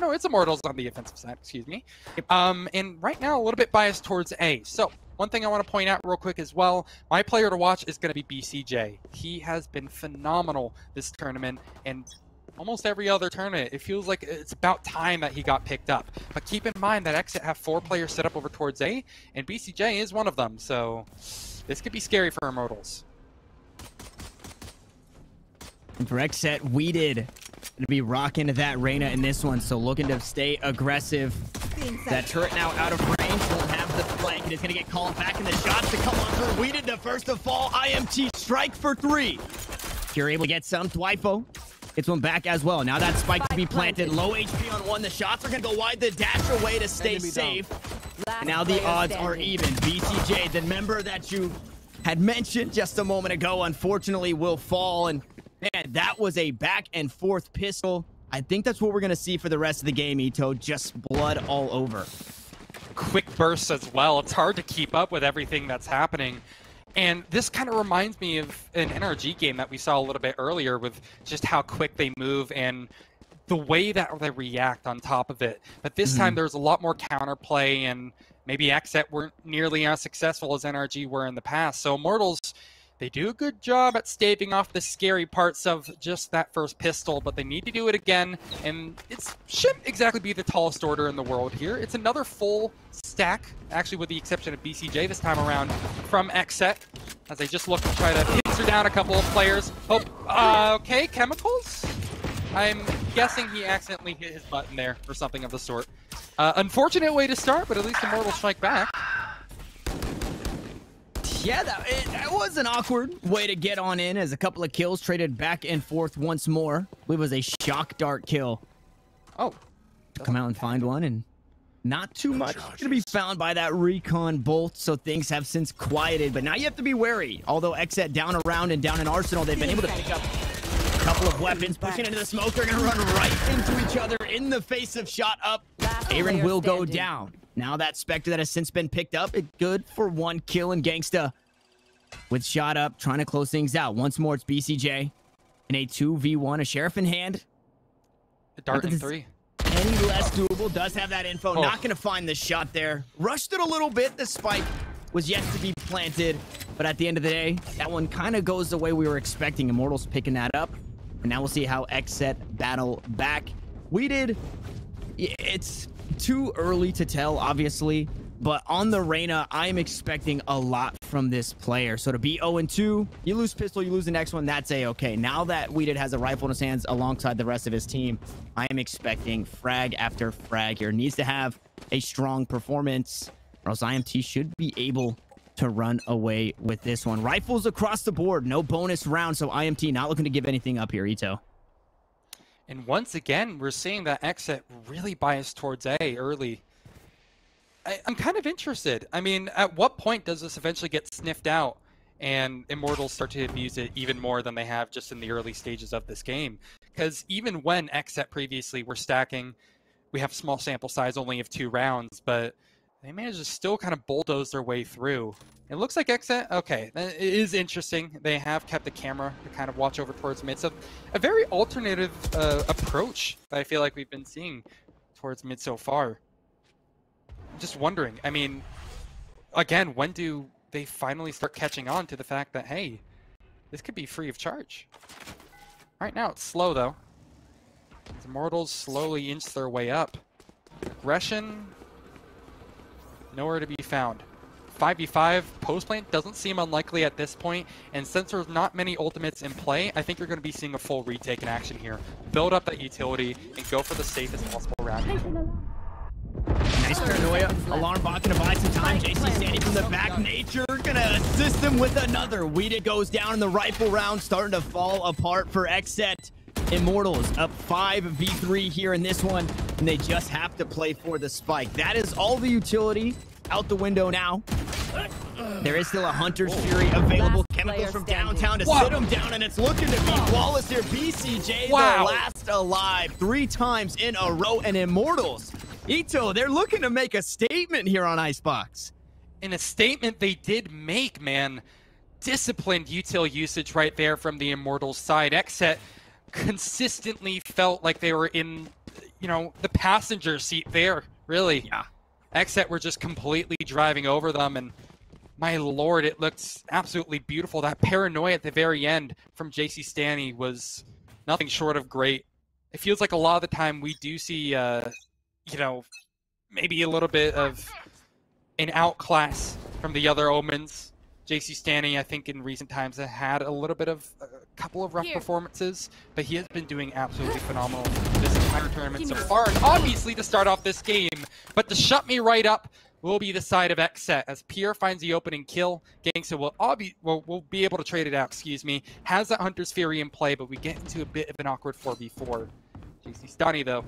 no, it's Immortals on the offensive side, excuse me. And right now, a little bit biased towards A. So, one thing I want to point out real quick as well, my player to watch is going to be BCJ. He has been phenomenal this tournament, and almost every other tournament, it feels like it's about time that he got picked up. But keep in mind that XSET have 4 players set up over towards A, and BCJ is one of them, so this could be scary for Immortals. And for XSET, we did to be rocking that Reyna in this one, so looking to stay aggressive. That turret now out of range, won't have the flank, and it's going to get called back, and the shots to come on through. We did the first to fall. IMT strike for 3. If you're able to get some, Dwifo gets one back as well. Now that spike to be planted. Low HP on 1. The shots are going to go wide. The dash away to stay safe. And now the odds are even. BCJ, the member that you had mentioned just a moment ago, unfortunately will fall. And man, that was a back and forth pistol. I think that's what we're going to see for the rest of the game, Ito. Just blood all over. Quick bursts as well. It's hard to keep up with everything that's happening. And this kind of reminds me of an NRG game that we saw a little bit earlier with just how quick they move and the way that they react on top of it. But this time there's a lot more counterplay, and maybe XSET weren't nearly as successful as NRG were in the past. So Immortals, they do a good job at staving off the scary parts of just that first pistol, but they need to do it again, and it shouldn't exactly be the tallest order in the world here. It's another full stack, actually with the exception of BCJ this time around, from XSET, as they just look to try to pincer down a couple of players. Oh, okay, chemicals? I'm guessing he accidentally hit his button there, or something of the sort. Unfortunate way to start, but at least Immortals strike back. Yeah, that was an awkward way to get on in, as a couple of kills traded back and forth once more. It was a shock dart kill. Oh. Come out and find one, and not too much going to be found by that recon bolt, so things have since quieted. But now you have to be wary. Although XSET down around and down in Arsenal, they've been able to pick up a couple of weapons, pushing into the smoke. They're going to run right into each other in the face of shot up. Aaron will go down. Now that Spectre that has since been picked up, it's good for 1 kill, and Gangsta with shot up, trying to close things out. Once more, it's BCJ in a 2v1, a Sheriff in hand. A dart in 3. Any less doable, does have that info. Not going to find the shot there. Rushed it a little bit. The spike was yet to be planted, but at the end of the day, that one kind of goes the way we were expecting. Immortals picking that up, and now we'll see how XSET battle back. We did. It's too early to tell, obviously, but on the Reyna, I'm expecting a lot from this player. So to be 0-2, you lose pistol, you lose the next one, that's a-okay. Now that Weeded has a rifle in his hands alongside the rest of his team, I am expecting frag after frag here. Needs to have a strong performance, or else IMT should be able to run away with this one. Rifles across the board, no bonus round, so IMT not looking to give anything up here, Ito. And once again, we're seeing that XSET really biased towards A early. I'm kind of interested. I mean, at what point does this eventually get sniffed out and Immortals start to abuse it even more than they have just in the early stages of this game? Because even when XSET previously were stacking, we have small sample size only of 2 rounds, but they managed to still kind of bulldoze their way through. It looks like XSET, okay, it is interesting. They have kept the camera to kind of watch over towards mid. So a very alternative approach that I feel like we've been seeing towards mid so far. I'm just wondering, I mean, again, when do they finally start catching on to the fact that, hey, this could be free of charge? Right now it's slow though. As Immortals slowly inch their way up. Aggression, nowhere to be found. 5v5 post plant doesn't seem unlikely at this point, and since there's not many ultimates in play, I think you're going to be seeing a full retake in action here. Build up that utility and go for the safest possible round. Nice paranoia. Alarm bot gonna buy some time. JC standing from the back. Nature gonna assist him with another. Weeded goes down in the rifle round, starting to fall apart for XSET. Immortals up 5v3 here in this one, and they just have to play for the spike. That is all the utility out the window now. There is still a Hunter's Fury available. Chemicals from downtown to sit him down, and it's looking to be flawless here. BCJ, the last alive 3 times in a row, and Immortals, Ito, they're looking to make a statement here on Icebox. And a statement they did make, man. Disciplined util usage right there from the Immortals side. XSET consistently felt like they were in you know, the passenger seat there, really. Yeah. XSET were just completely driving over them, and my lord, it looks absolutely beautiful. That paranoia at the very end from JC Stanny was nothing short of great. It feels like a lot of the time we do see, you know, maybe a little bit of an outclass from the other Omens. JC Stanny, I think in recent times, has had a little bit of a couple of rough performances, but he has been doing absolutely phenomenal this entire tournament so far, and obviously to start off this game. But to shut me right up will be the side of XSET, as Pierre finds the opening kill. Gangsta will be able to trade it out, excuse me. Has that Hunter's Fury in play, but we get into a bit of an awkward 4v4. JC Stanny, though,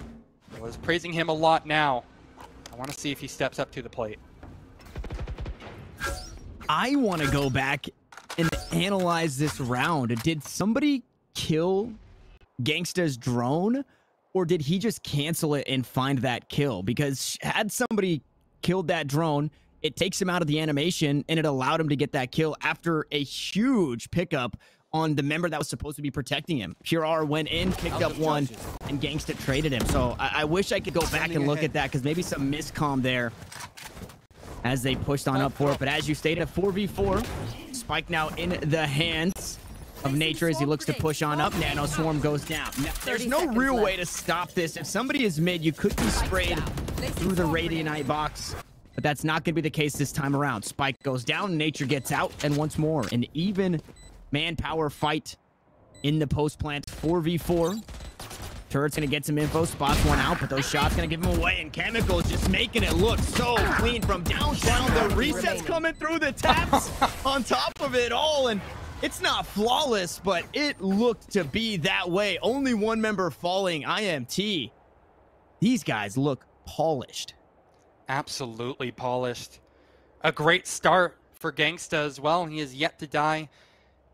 I was praising him a lot now. I want to see if he steps up to the plate. I want to go back and analyze this round. Did somebody kill Gangsta's drone, or did he just cancel it and find that kill? Because had somebody killed that drone, it takes him out of the animation, and it allowed him to get that kill after a huge pickup on the member that was supposed to be protecting him. Pure R went in, picked up one, and Gangsta traded him. So I wish I could go back and look at that, because maybe some miscomm there as they pushed on up for it. But as you stated, a 4v4. Spike now in the hands of Nature as he looks to push on up. Nano Swarm goes down. Now, there's no real way to stop this. If somebody is mid, you could be sprayed through the Radiant box, but that's not going to be the case this time around. Spike goes down, Nature gets out, and once more, an even manpower fight in the post plant. 4v4. Turret's gonna get some info, spots one out, but those shots gonna give him away, and Chemical's just making it look so clean from downtown. The resets coming through the taps on top of it all, and it's not flawless, but it looked to be that way. Only one member falling, IMT. These guys look polished. Absolutely polished. A great start for Gangsta as well. He is yet to die.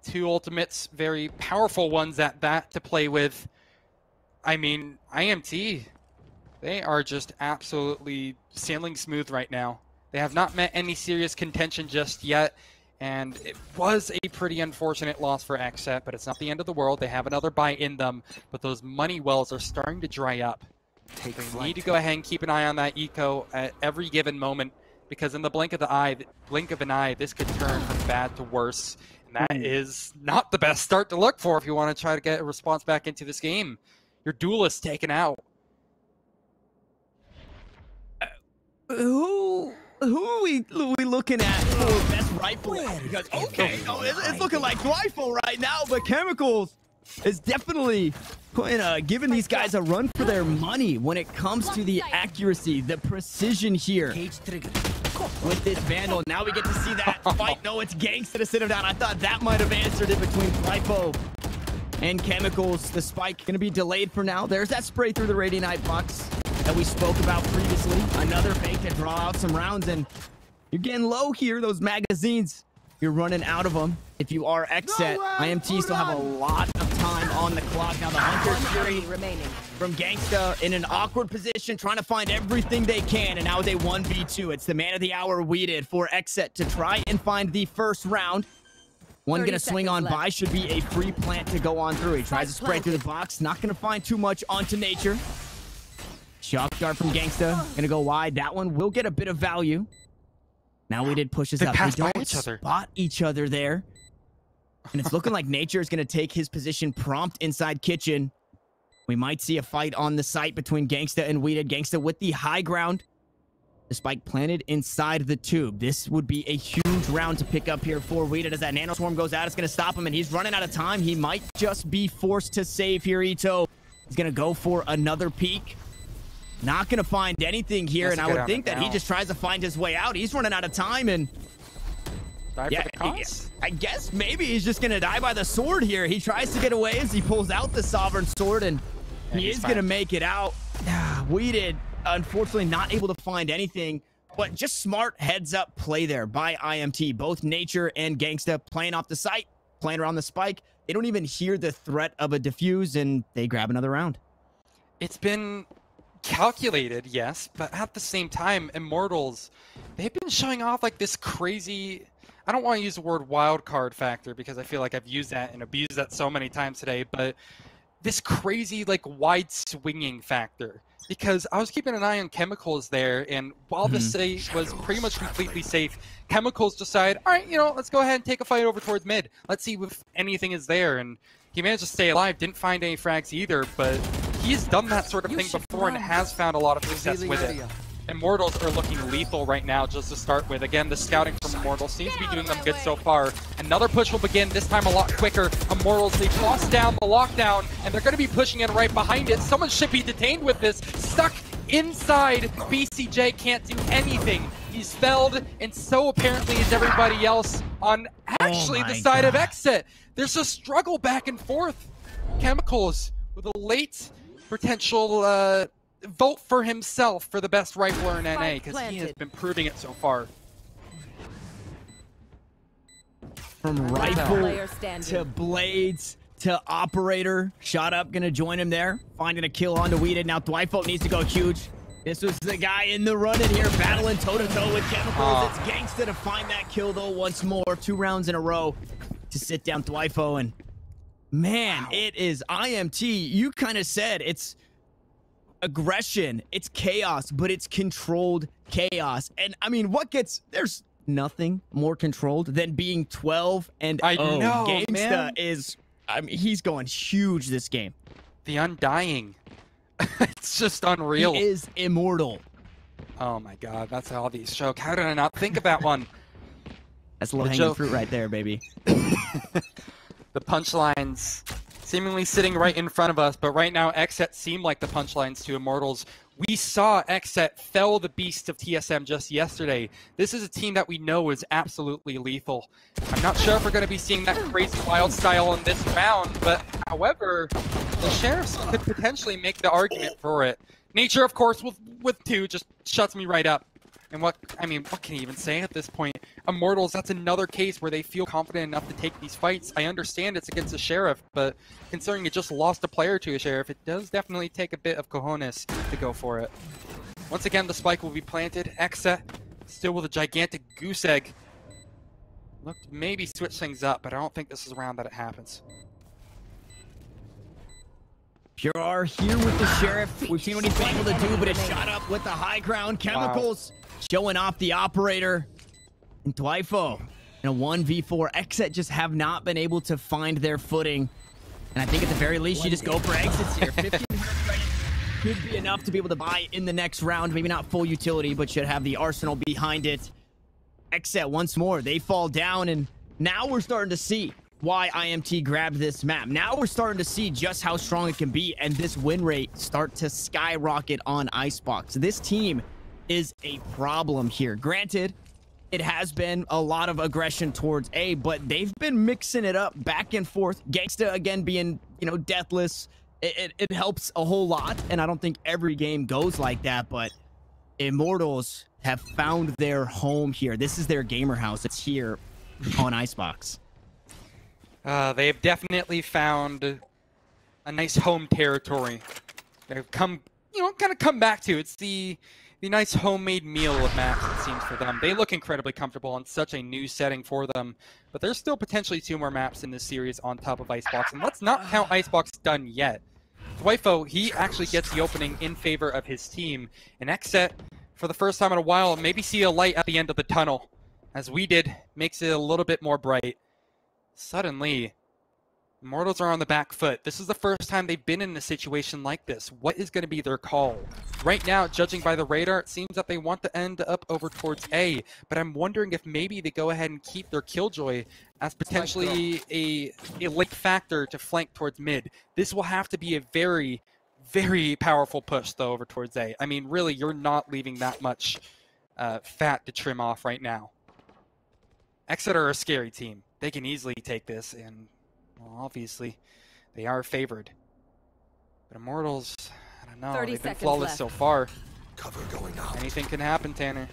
2 ultimates, very powerful ones at that to play with. I mean, IMT, they are just absolutely sailing smooth right now. They have not met any serious contention just yet, and it was a pretty unfortunate loss for XSET, but it's not the end of the world. They have another buy in them, but those money wells are starting to dry up. They need to go ahead and keep an eye on that eco at every given moment, because in the blink of an eye, this could turn from bad to worse, and that is not the best start to look for if you want to try to get a response back into this game. Your duelist taken out. Who are we looking at for best rifle? Because, okay, it's looking like Rifle right now, but Chemicals is definitely giving these guys a run for their money when it comes to the accuracy, the precision here with this Vandal. Now we get to see that fight. No, it's Gangsta to sit him down. I thought that might have answered it between Rifle and Chemicals. The spike gonna be delayed for now. There's that spray through the Radiant box that we spoke about previously. Another fake to draw out some rounds, and you're getting low here. Those magazines, you're running out of them. If you are XSET, IMT still have a lot of time on the clock. Now the Hunter's Fury from Gangsta in an awkward position, trying to find everything they can, and now it's a 1v2. It's the man of the hour weeded for XSET to try and find the first round. One gonna swing on by, should be a free plant to go on through. He tries to spray through the box, not gonna find too much onto Nature. Shock dart from Gangsta, gonna go wide. That one will get a bit of value. Now we did pushes up. They don't spot each other there. And it's looking like Nature is gonna take his position prompt inside kitchen. We might see a fight on the site between Gangsta and Weeded. Gangsta with the high ground. The spike planted inside the tube. This would be a huge round to pick up here for Weeded. As that Nano Swarm goes out, it's going to stop him, and he's running out of time. He might just be forced to save here, Ito. He's going to go for another peek. Not going to find anything here, and I would think that he just tries to find his way out. He's running out of time, and yeah, I guess maybe he's just going to die by the sword here. He tries to get away as he pulls out the Sovereign Sword, and he is going to make it out. Weeded, unfortunately, not able to find anything, but just smart heads-up play there by IMT. Both Nature and Gangsta playing off the site, playing around the spike. They don't even hear the threat of a defuse, and they grab another round. It's been calculated, yes, but at the same time, Immortals, they've been showing off like this crazy... I don't want to use the word wild card factor because I feel like I've used that and abused that so many times today, but this crazy like wide swinging factor because I was keeping an eye on Chemicals there, and while the site was pretty much completely safe, Chemicals decide, all right, let's go ahead and take a fight over towards mid. Let's see if anything is there, and he managed to stay alive, didn't find any frags either, but he's done that sort of thing before and has found a lot of success with it. Immortals are looking lethal right now just to start with. Again, the scouting from Immortals seems to be doing them good so far. Another push will begin, this time a lot quicker. Immortals, they toss down the lockdown, and they're going to be pushing it right behind it. Someone should be detained with this. Stuck inside. BCJ can't do anything. He's felled, and so apparently is everybody else on actually the side of XSET. There's a struggle back and forth. Chemicals with a late potential vote for himself for the best rifler in NA, because he has been proving it so far. From rifle to blades to operator, shot up, gonna join him there, finding a kill onto Weeded. Now Dwifo needs to go huge. This was the guy in the run in here, battling toe-to-toe with Chemicals. It's Gangsta to find that kill, though, once more. 2 rounds in a row to sit down Dwifo. And, man, it is IMT. You kind of said it's aggression, it's chaos, but it's controlled chaos. And, I mean, there's nothing more controlled than being 12 and I know, Gangsta man. He's going huge this game. The Undying. It's just unreal. He is immortal. Oh my god, that's how these choke. How did I not think of that one? That's low-hanging fruit right there, baby. The punchlines seemingly sitting right in front of us, but right now XSET seem like the punchlines to Immortals. We saw XSET fell the beast of TSM just yesterday. This is a team that we know is absolutely lethal. I'm not sure if we're going to be seeing that crazy wild style in this round, but however, the Sheriffs could potentially make the argument for it. Nature, of course, with 2 just shuts me right up. And what can you even say at this point? Immortals, that's another case where they feel confident enough to take these fights. I understand it's against a Sheriff, but considering you just lost a player to a Sheriff, it does definitely take a bit of cojones to go for it. Once again, the spike will be planted. XSET still with a gigantic goose egg. Look, maybe switch things up, but I don't think this is a round that it happens. Pure here with the Sheriff. We've seen what he's been able to do, but it's shot up with the high ground. Chemicals showing off the operator. And Dwifo in a 1v4. XSET just have not been able to find their footing. And I think at the very least, you just go for exits here. 1,500 credits could be enough to be able to buy in the next round. Maybe not full utility, but should have the arsenal behind it. XSET once more, they fall down, and now we're starting to see why IMT grabbed this map. Now we're starting to see just how strong it can be, and this win rate start to skyrocket on Icebox. This team is a problem here. Granted, it has been a lot of aggression towards A, but they've been mixing it up back and forth. Gangsta, again, being, deathless. It helps a whole lot, and I don't think every game goes like that, but Immortals have found their home here. This is their gamer house. It's here on Icebox. They've definitely found a nice home territory. They've come back to. It's the nice homemade meal of maps, it seems, for them. They look incredibly comfortable in such a new setting for them, but there's still potentially 2 more maps in this series on top of Icebox, and let's not count Icebox done yet. Dwifo, he actually gets the opening in favor of his team, and XSET, for the first time in a while, maybe see a light at the end of the tunnel, as we did, makes it a little bit more bright. Suddenly, Immortals are on the back foot. This is the first time they've been in a situation like this. What is going to be their call? Right now, judging by the radar, it seems that they want to end up over towards A, but I'm wondering if maybe they go ahead and keep their Killjoy as potentially a link factor to flank towards mid. This will have to be a very, very powerful push, though, over towards A. I mean, really, you're not leaving that much fat to trim off right now. XSET are a scary team. They can easily take this, and well, obviously, they are favored. But Immortals, I don't know, they've been flawless so far. Cover going up. Anything can happen, Tanner.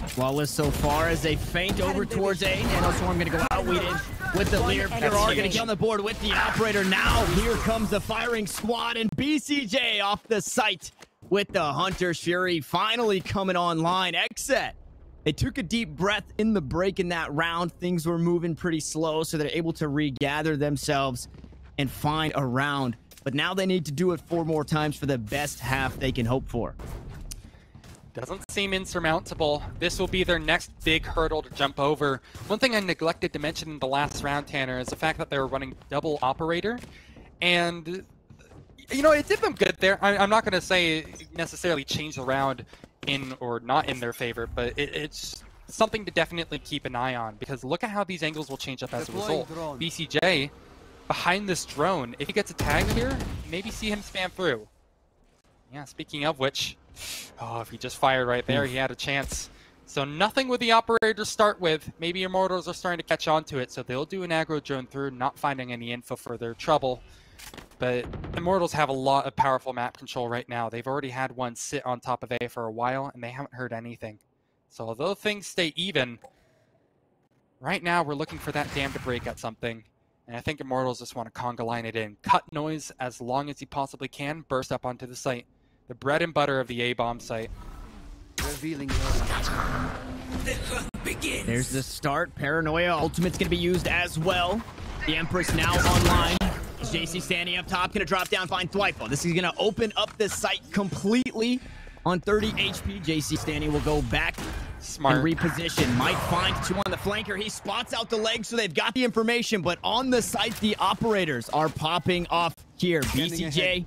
Flawless so far as they feint over towards A. Nanoswarm going to go out. Weeded with the leer. Pure going to get on the board with the operator. Now, here comes the firing squad, and BCJ off the site with the Hunter's Fury finally coming online. XSET. They took a deep breath in the break in that round. Things were moving pretty slow, so they're able to regather themselves and find a round but now they need to do it 4 more times for the best half they can hope for. Doesn't seem insurmountable. This will be their next big hurdle to jump over. One thing I neglected to mention in the last round, Tanner, is the fact that they were running double operator. And, you know, it did them good there. I'm not going to say it necessarily changed the round in or not in their favor, but it's something to definitely keep an eye on, because look at how these angles will change up as a result. BCJ, behind this drone, if he gets a tag here, maybe see him spam through. Yeah, speaking of which, oh, if he just fired right there, he had a chance. So nothing with the operator to start with. Maybe Immortals are starting to catch on to it, so they'll do an aggro drone through, not finding any info for their trouble. But Immortals have a lot of powerful map control right now. They've already had one sit on top of A for a while, and they haven't heard anything. So although things stay even, right now we're looking for that dam to break at something. And I think Immortals just want to conga line it in. Cut noise as long as he possibly can, burst up onto the site. The bread and butter of the A-bomb site. Revealing the hunt begins. There's the start. Paranoia ultimate's going to be used as well. The Empress now online. JC standing up top, gonna drop down, find Thwifo. This is gonna open up the site completely on 30 HP. JC standing will go back Smart. and reposition. Might find 2 on the flanker. He spots out the leg, so they've got the information, but on the site, the operators are popping off here. BCJ,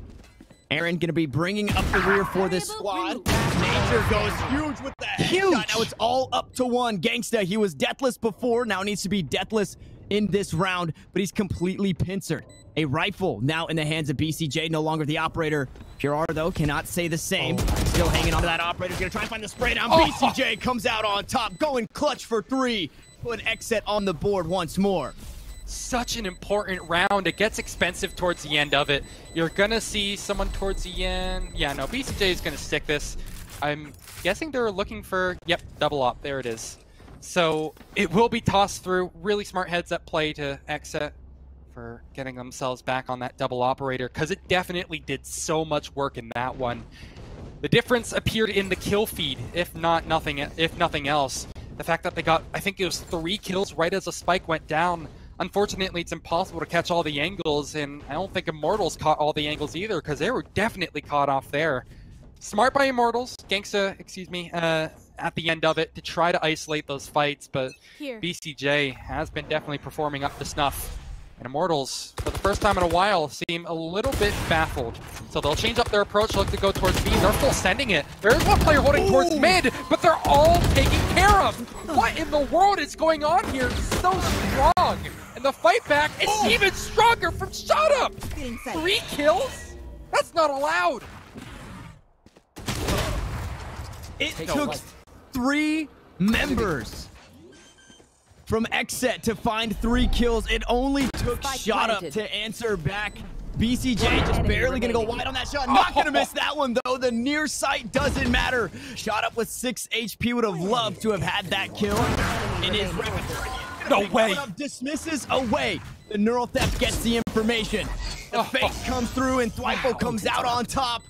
Aaron gonna be bringing up the rear for this squad. Nature goes huge with the headshot. Now it's all up to 1. Gangsta, he was deathless before, now needs to be deathless in this round, but he's completely pincered. A rifle now in the hands of BCJ, no longer the operator. Pure, though, cannot say the same. Still hanging on to that operator. Gonna try and find the spray down. BCJ comes out on top, going clutch for 3. Put XSET on the board once more. Such an important round. It gets expensive towards the end of it. You're gonna see someone towards the end. Yeah, no, BCJ is gonna stick this. I'm guessing they're looking for, yep, double op. There it is. So it will be tossed through. Really smart heads up play to XSET for getting themselves back on that double operator, because it definitely did so much work in that one. The difference appeared in the kill feed, if nothing else. The fact that they got, I think it was 3 kills right as a spike went down. Unfortunately, it's impossible to catch all the angles, and I don't think Immortals caught all the angles either, because they were definitely caught off there. Smart by Immortals, Gangsta, excuse me, at the end of it to try to isolate those fights, but BCJ has been definitely performing up to snuff. And Immortals, for the first time in a while, seem a little bit baffled. So they'll change up their approach, look to go towards B. They're full sending it. There's one player holding towards mid, but they're all taken care of. What in the world is going on here? So strong. And the fight back is even stronger from Shut Up. 3 kills? That's not allowed. It took 3 members from XSET to find 3 kills. It only took Shot Up to answer back. BCJ just barely gonna go wide on that shot. Not gonna miss that one though. The near sight doesn't matter. Shot Up with 6 HP would have loved to have had that kill. It is repertory. No way. Dismisses away. The neural theft gets the information. The fake comes through and Thwifo comes out on top.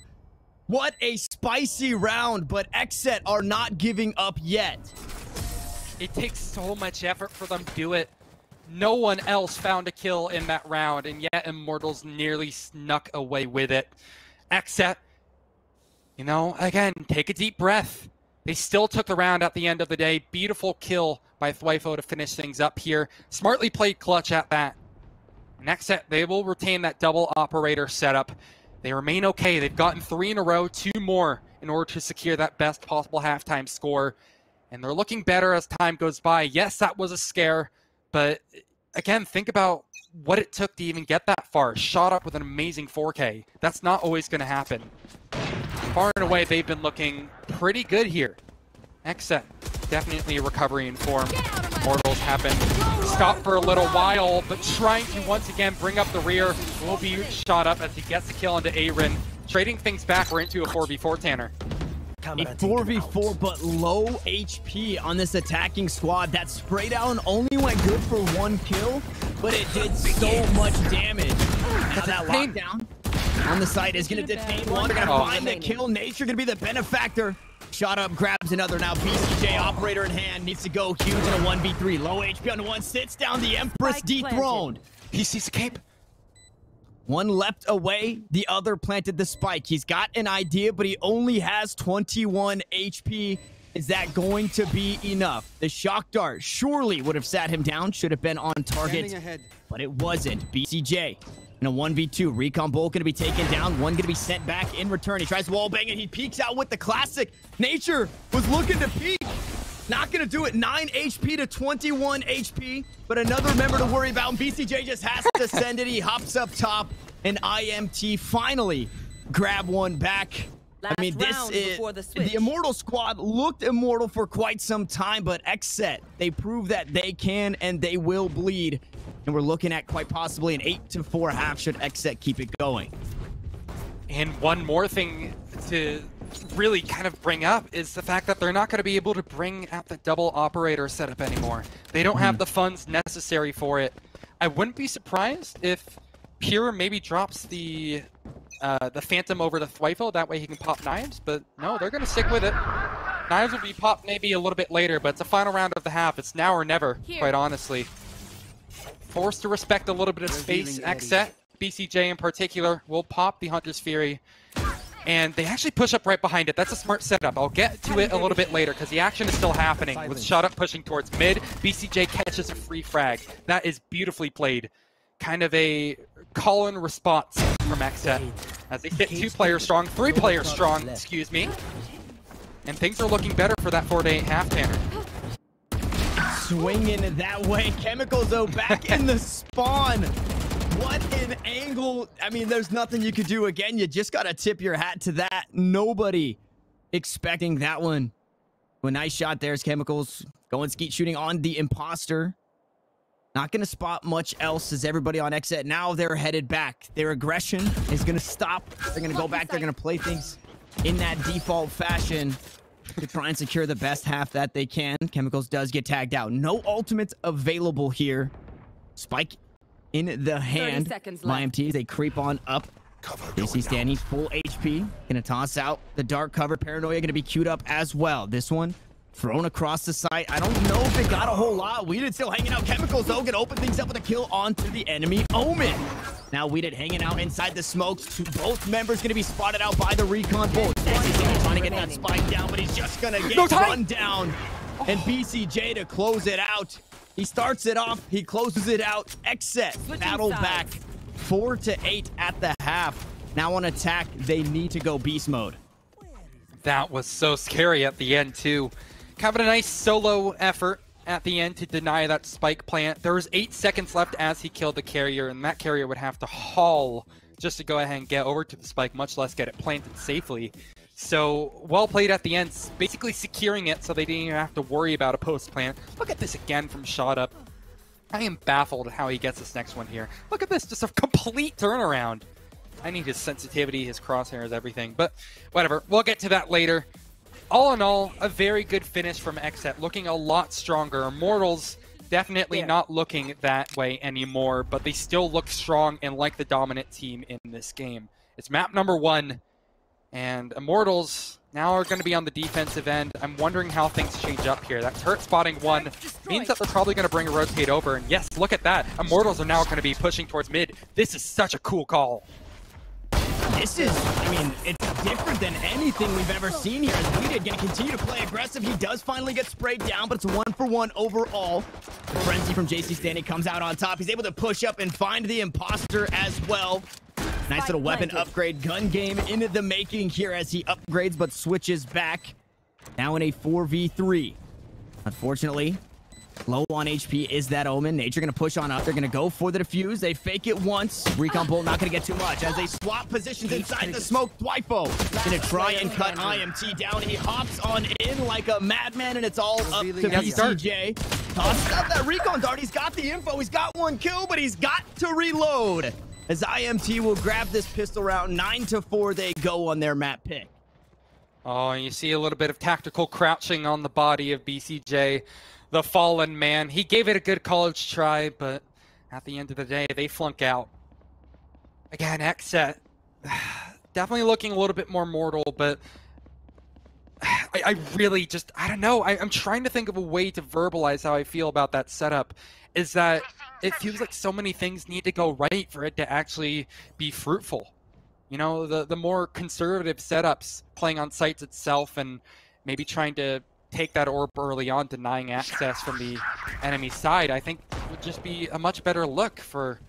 What a spicy round, but XSET are not giving up yet. It takes so much effort for them to do it. No one else found a kill in that round, and yet Immortals nearly snuck away with it. XSET, you know, again, take a deep breath. They still took the round at the end of the day. Beautiful kill by Thwifo to finish things up here. Smartly played clutch at that. Next set, they will retain that double operator setup. They remain okay. They've gotten 3 in a row, 2 more in order to secure that best possible halftime score. And they're looking better as time goes by. Yes, that was a scare, but again, think about what it took to even get that far. Shot Up with an amazing 4K. That's not always going to happen. Far and away, they've been looking pretty good here. XSET, definitely a recovery in form. Immortals have been stopped for a little while, but trying to once again bring up the rear will be Shot Up as he gets the kill into Aaron. Trading things back, we're into a 4v4, Tanner. A 4v4, but low HP on this attacking squad. That spray down only went good for 1 kill, but it did so much damage. Now that lockdown on the site is going to detain one. They're going to find the kill. Nature going to be the benefactor. Shot Up, grabs another. Now BCJ, operator in hand, needs to go huge in a 1v3. Low HP on 1, sits down. The Empress dethroned. He sees a cape. One leapt away, the other planted the spike. He's got an idea, but he only has 21 HP. Is that going to be enough? The shock dart surely would have sat him down, should have been on target, but it wasn't. BCJ in a 1v2. Recon Bolt going to be taken down. One going to be sent back in return. He tries to wall bang and he peeks out with the classic. Nature was looking to peek. Not going to do it. 9 HP to 21 HP, but another member to worry about. And BCJ just has to send it. He hops up top, and IMT finally grab one back. I mean, this is the Immortal squad looked immortal for quite some time, but XSET, they prove that they can and they will bleed. And we're looking at quite possibly an 8-4 half should XSET keep it going. And one more thing to really kind of bring up is the fact that they're not going to be able to bring out the double operator setup anymore. They don't have the funds necessary for it. I wouldn't be surprised if Pure maybe drops the Phantom over to Thwyfo, that way he can pop knives, but no, they're going to stick with it. Knives will be popped maybe a little bit later, but it's a final round of the half. It's now or never, quite honestly. Forced to respect a little bit of space. XSET, BCJ in particular, will pop the Hunter's Fury. And they actually push up right behind it. That's a smart setup. I'll get to it a little bit later because the action is still happening. With shot up pushing towards mid, BCJ catches a free frag. That is beautifully played. Kind of a call and response from XSET as they hit 2 players strong, 3 players strong, excuse me. And things are looking better for that 4-8 half, Tanner. Swinging that way. Chemicals, though, back in the spawn. What an angle. I mean, there's nothing you could do. Again, you just got to tip your hat to that. Nobody expecting that one. A nice shot there's Chemicals going skeet shooting on the imposter. Not going to spot much else as everybody on XSET. Now they're headed back. Their aggression is going to stop. They're going to go back. They're going to play things in that default fashion to try and secure the best half that they can. Chemicals does get tagged out. No ultimates available here. Spike in the hand. My MTs, they creep on up. JC Stanley, full HP. Gonna toss out the dark cover. Paranoia gonna be queued up as well. This one thrown across the site. I don't know if it got a whole lot. Weeded still hanging out. Chemicals, though, gonna open things up with a kill onto the enemy Omen. Now Weeded hanging out inside the smokes. Both members gonna be spotted out by the Recon Bolt. Trying to get that spike down, but he's just gonna get run down. And BCJ to close it out. He starts it off, he closes it out. XSET battle back 4-8 at the half. Now on attack, they need to go beast mode. That was so scary at the end too. Kind of a nice solo effort at the end to deny that spike plant. There was 8 seconds left as he killed the carrier, and that carrier would have to haul just to go ahead and get over to the spike, much less get it planted safely. So, well played at the end, basically securing it so they didn't even have to worry about a post plant. Look at this again from shot up. I am baffled how he gets this next one here. Look at this, just a complete turnaround. I need his sensitivity, his crosshairs, everything, but whatever. We'll get to that later. All in all, a very good finish from XSET, looking a lot stronger. Immortals definitely not looking that way anymore, but they still look strong and like the dominant team in this game. It's map number 1. And Immortals now are going to be on the defensive end. I'm wondering how things change up here. That turret spotting 1 means that they're probably going to bring a rotate over. And yes, look at that. Immortals are now going to be pushing towards mid. This is such a cool call. This is, I mean, it's different than anything we've ever seen here. As Weeded going to continue to play aggressive. He does finally get sprayed down, but it's 1-for-1 overall. The frenzy from JC Stanley comes out on top. He's able to push up and find the imposter as well. Nice little weapon upgrade. Gun game into the making here as he upgrades but switches back. Now in a 4v3. Unfortunately, low on HP is that Omen. Nature going to push on up. They're going to go for the defuse. They fake it once. Recon Bolt not going to get too much as they swap positions inside the smoke. Thwyfo going to try and cut IMT down. He hops on in like a madman, and it's all up to BCJ. Tosses out that Recon dart. He's got the info. He's got 1 kill, but he's got to reload. As IMT will grab this pistol round. 9-4 they go on their map pick. Oh, and you see a little bit of tactical crouching on the body of BCJ, the fallen man. He gave it a good college try, but at the end of the day, they flunk out. Again, XSET, definitely looking a little bit more mortal, but I really just, I don't know. I'm trying to think of a way to verbalize how I feel about that setup. Is that it feels like so many things need to go right for it to actually be fruitful. You know, the more conservative setups, playing on sites itself and maybe trying to take that orb early on, denying access from the enemy side, I think would just be a much better look for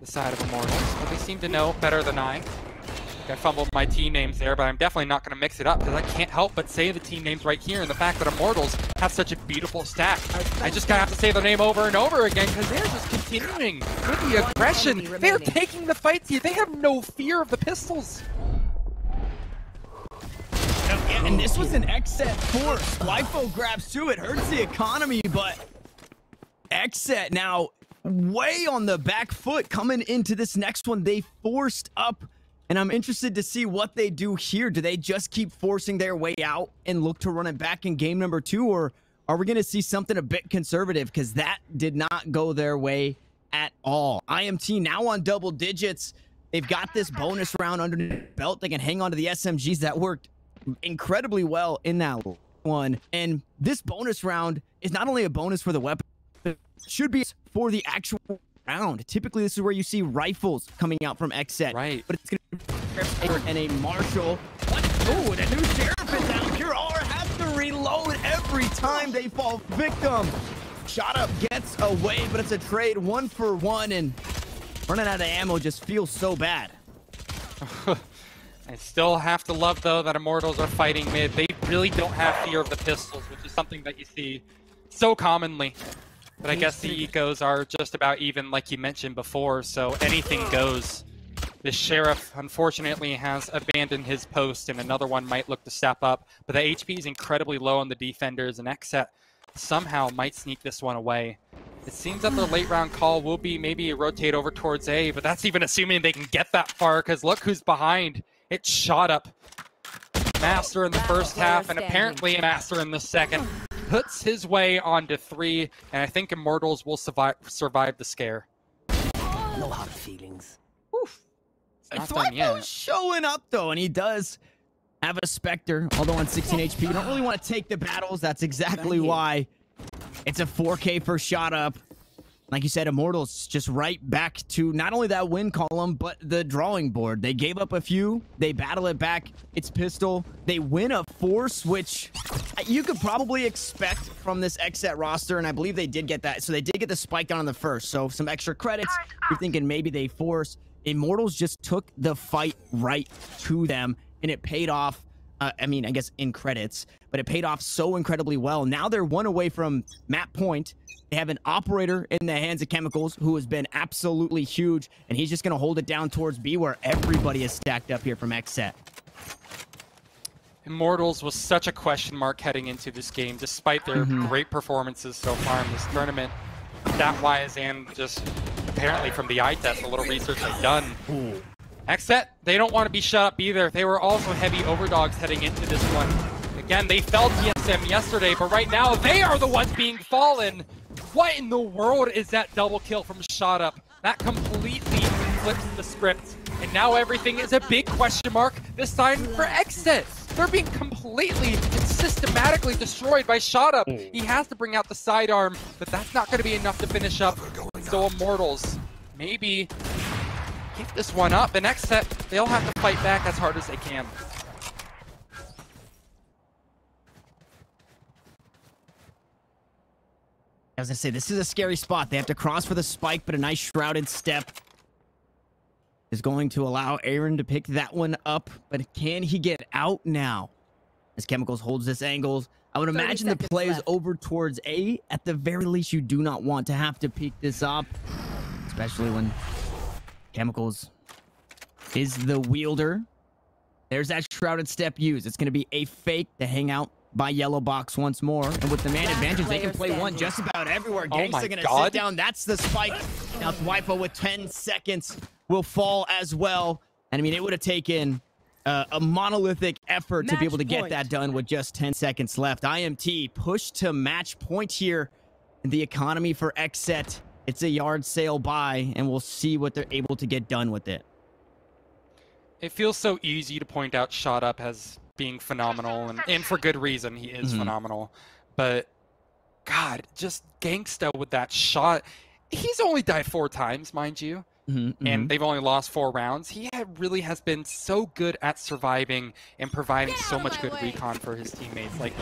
the side of Immortals. But they seem to know better than I. I fumbled my team names there, but I'm definitely not going to mix it up because I can't help but say the team names right here, and the fact that Immortals have such a beautiful stack. I just gotta have to say their name over and over again because they're just continuing with the aggression. They're taking the fights here. They have no fear of the pistols. And this was an XSET force. LIFO grabs too. It hurts the economy, but XSET now way on the back foot coming into this next one. They forced up. And I'm interested to see what they do here. Do they just keep forcing their way out and look to run it back in game number 2? Or are we going to see something a bit conservative? Because that did not go their way at all. IMT now on double digits. They've got this bonus round under the belt. They can hang on to the SMGs that worked incredibly well in that one. And this bonus round is not only a bonus for the weapon, it should be for the actual round. Typically, this is where you see rifles coming out from XSET. Right. But it's going to be and a Marshall. Oh, the new sheriff is out here. Or have to reload every time they fall victim. Shot up gets away, but it's a trade 1-for-1, and running out of ammo just feels so bad. I still have to love, though, that Immortals are fighting mid. They really don't have fear of the pistols, which is something that you see so commonly. But I guess the ecos are just about even, like you mentioned before, so anything goes. The sheriff, unfortunately, has abandoned his post, and another one might look to step up. But the HP is incredibly low on the defenders, and XSET somehow might sneak this one away. It seems that their late round call will be maybe rotate over towards A, but that's even assuming they can get that far, because look who's behind. It's Shot Up. Master in the first half, and apparently a Master in the second. Puts his way onto 3, and I think Immortals will survive the scare. No hard feelings. Oof. It's not done yet. Showing up, though, and he does have a Spectre, although on 16 HP. You don't really want to take the battles. That's exactly why it's a 4K for Shot Up. Like you said, Immortals just right back to not only that win column, but the drawing board. They gave up a few. They battle it back. It's pistol. They win a force, which you could probably expect from this XSET roster, and I believe they did get that. So they did get the spike down on the first. So some extra credits. You're thinking maybe they force. Immortals just took the fight right to them, and it paid off. I mean, I guess in credits, but it paid off so incredibly well. Now they're one away from map point. They have an operator in the hands of Chemicals who has been absolutely huge, and he's just going to hold it down towards B where everybody is stacked up here from XSET. Immortals was such a question mark heading into this game, despite their great performances so far in this tournament. Stat-wise and just apparently from the eye test, a little research I've done. XSET, they don't want to be shut up either. They were also heavy overdogs heading into this one. Again, they fell TSM yesterday, but right now they are the ones being fallen. What in the world is that double kill from Shot Up? That completely flips the script. And now everything is a big question mark, this time for XSET. They're being completely and systematically destroyed by Shot Up. He has to bring out the sidearm, but that's not going to be enough to finish up. So Immortals, maybe keep this one up. The next set, they'll have to fight back as hard as they can. I was going to say, this is a scary spot. They have to cross for the spike, but a nice shrouded step is going to allow Aaron to pick that one up. But can he get out now? As Chemicals holds this angle, I would imagine the play is over towards A. At the very least, you do not want to have to peek this up, especially when Chemicals is the wielder. There's that shrouded step used. It's going to be a fake to hang out by Yellow Box once more. And with the man advantage, they can play one just about everywhere. Gangsta going to sit down. That's the spike. Now Wipo with 10 seconds will fall as well. And I mean, it would have taken a monolithic effort to be able to get that done with just 10 seconds left. IMT pushed to match point here in the economy for XSET. It's a yard sale buy, and we'll see what they're able to get done with it. It feels so easy to point out Shot Up has being phenomenal, and for good reason. He is phenomenal. But, God, just Gangsta with that shot. He's only died 4 times, mind you. And they've only lost 4 rounds. He really has been so good at surviving and providing so much good recon for his teammates. Like,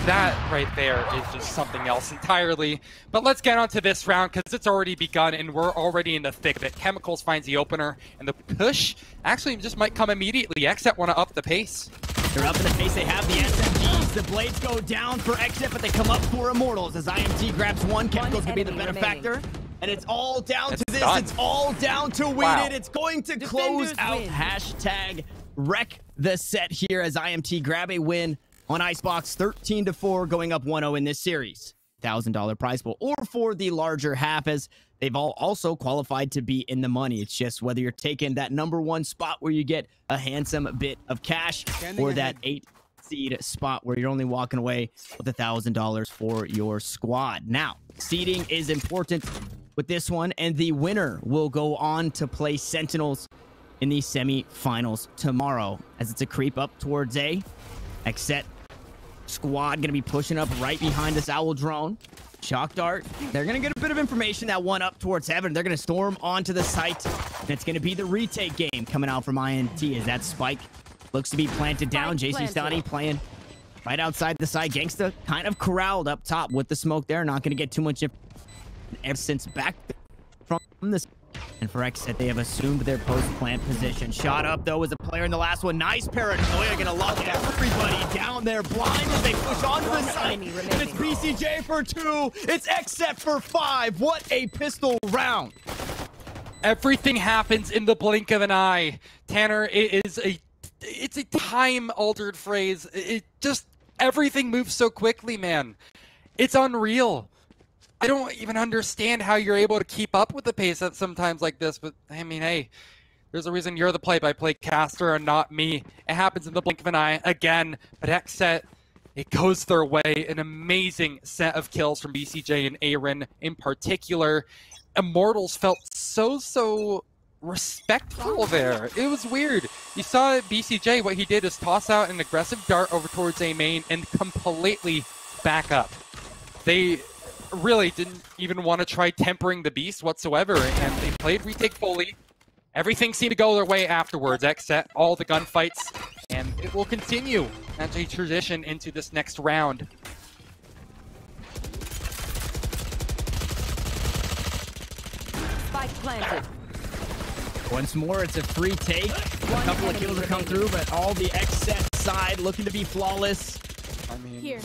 that right there is just something else entirely. But let's get on to this round because it's already begun and we're already in the thick of it. Chemicals finds the opener, and the push actually just might come immediately. XSET want to up the pace. They're up in the pace. They have the SMGs. The blades go down for XSET, but they come up for Immortals as IMT grabs one. Chemicals can be the benefactor. And it's all down to this. Done. It's all down to Weeded. It's going to close out. Hashtag wreck the set here as IMT grab a win on Icebox, 13-4, going up 1-0 in this series. $1,000 prize pool, or for the larger half, as they've all also qualified to be in the money. It's just whether you're taking that #1 spot where you get a handsome bit of cash, or that 8 seed spot where you're only walking away with $1,000 for your squad. Now, seeding is important with this one, and the winner will go on to play Sentinels in the semi-finals tomorrow, as it's a creep up towards A. XSET squad gonna be pushing up right behind this Owl drone. Shock Dart, they're gonna get a bit of information, that one up towards heaven. They're gonna storm onto the site, and it's gonna be the retake game coming out from INT as that spike looks to be planted down. JC Stani playing right outside the side. Gangsta kind of corralled up top with the smoke there. Not gonna get too much since back from this. And for XSET, they have assumed their post-plant position. Shot up, though, as a player in the last one. Nice paranoia, gonna lock everybody down there blind as they push onto the site. And it's BCJ for 2. It's XSET for 5. What a pistol round. Everything happens in the blink of an eye. Tanner, it's a time-altered phrase. It just, everything moves so quickly, man. It's unreal. I don't even understand how you're able to keep up with the pace at sometimes like this, but I mean, hey, there's a reason you're the play-by-play caster and not me. It happens in the blink of an eye again, but XSET, it goes their way. An amazing set of kills from BCJ and Aaron in particular. Immortals felt so respectful there. It was weird. You saw BCJ, what he did is toss out an aggressive dart over towards A main and completely back up. They really didn't even want to try tempering the beast whatsoever, and they played retake fully. Everything seemed to go their way afterwards. XSET, all the gunfights, and it will continue as a tradition into this next round. Spike planted. Once more, it's a free take. A couple of kills have come through, but all the XSET side looking to be flawless. I mean, Here.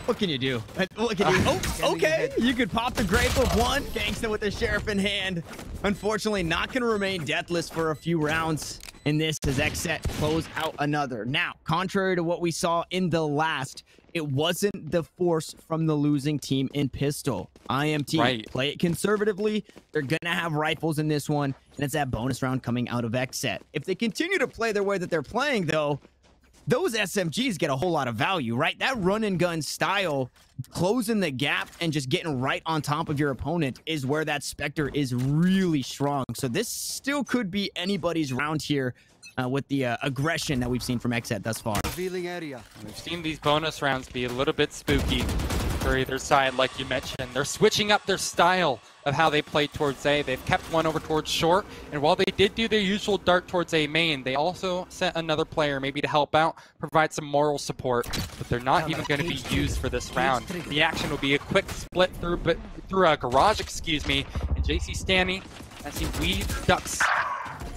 What can you do? What can you do? Oh, okay. You could pop the grape of one. Gangsta with the sheriff in hand. Unfortunately, not going to remain deathless for a few rounds in this as XSET close out another. Now, contrary to what we saw in the last, it wasn't the force from the losing team in pistol. IMT, play it conservatively. They're going to have rifles in this one, and it's that bonus round coming out of XSET. If they continue to play their way that they're playing, though, those SMGs get a whole lot of value, right? That run and gun style, closing the gap and just getting right on top of your opponent is where that Spectre is really strong. So this still could be anybody's round here with the aggression that we've seen from XSET thus far. Revealing area. We've seen these bonus rounds be a little bit spooky for either side, like you mentioned. They're switching up their style of how they play towards A. They've kept one over towards short, and while they did do their usual dart towards A main, they also sent another player maybe to help out, provide some moral support, but they're not even going to be used for this round. The action will be a quick split through a garage, excuse me, and JC Stanny, as he weaves ducks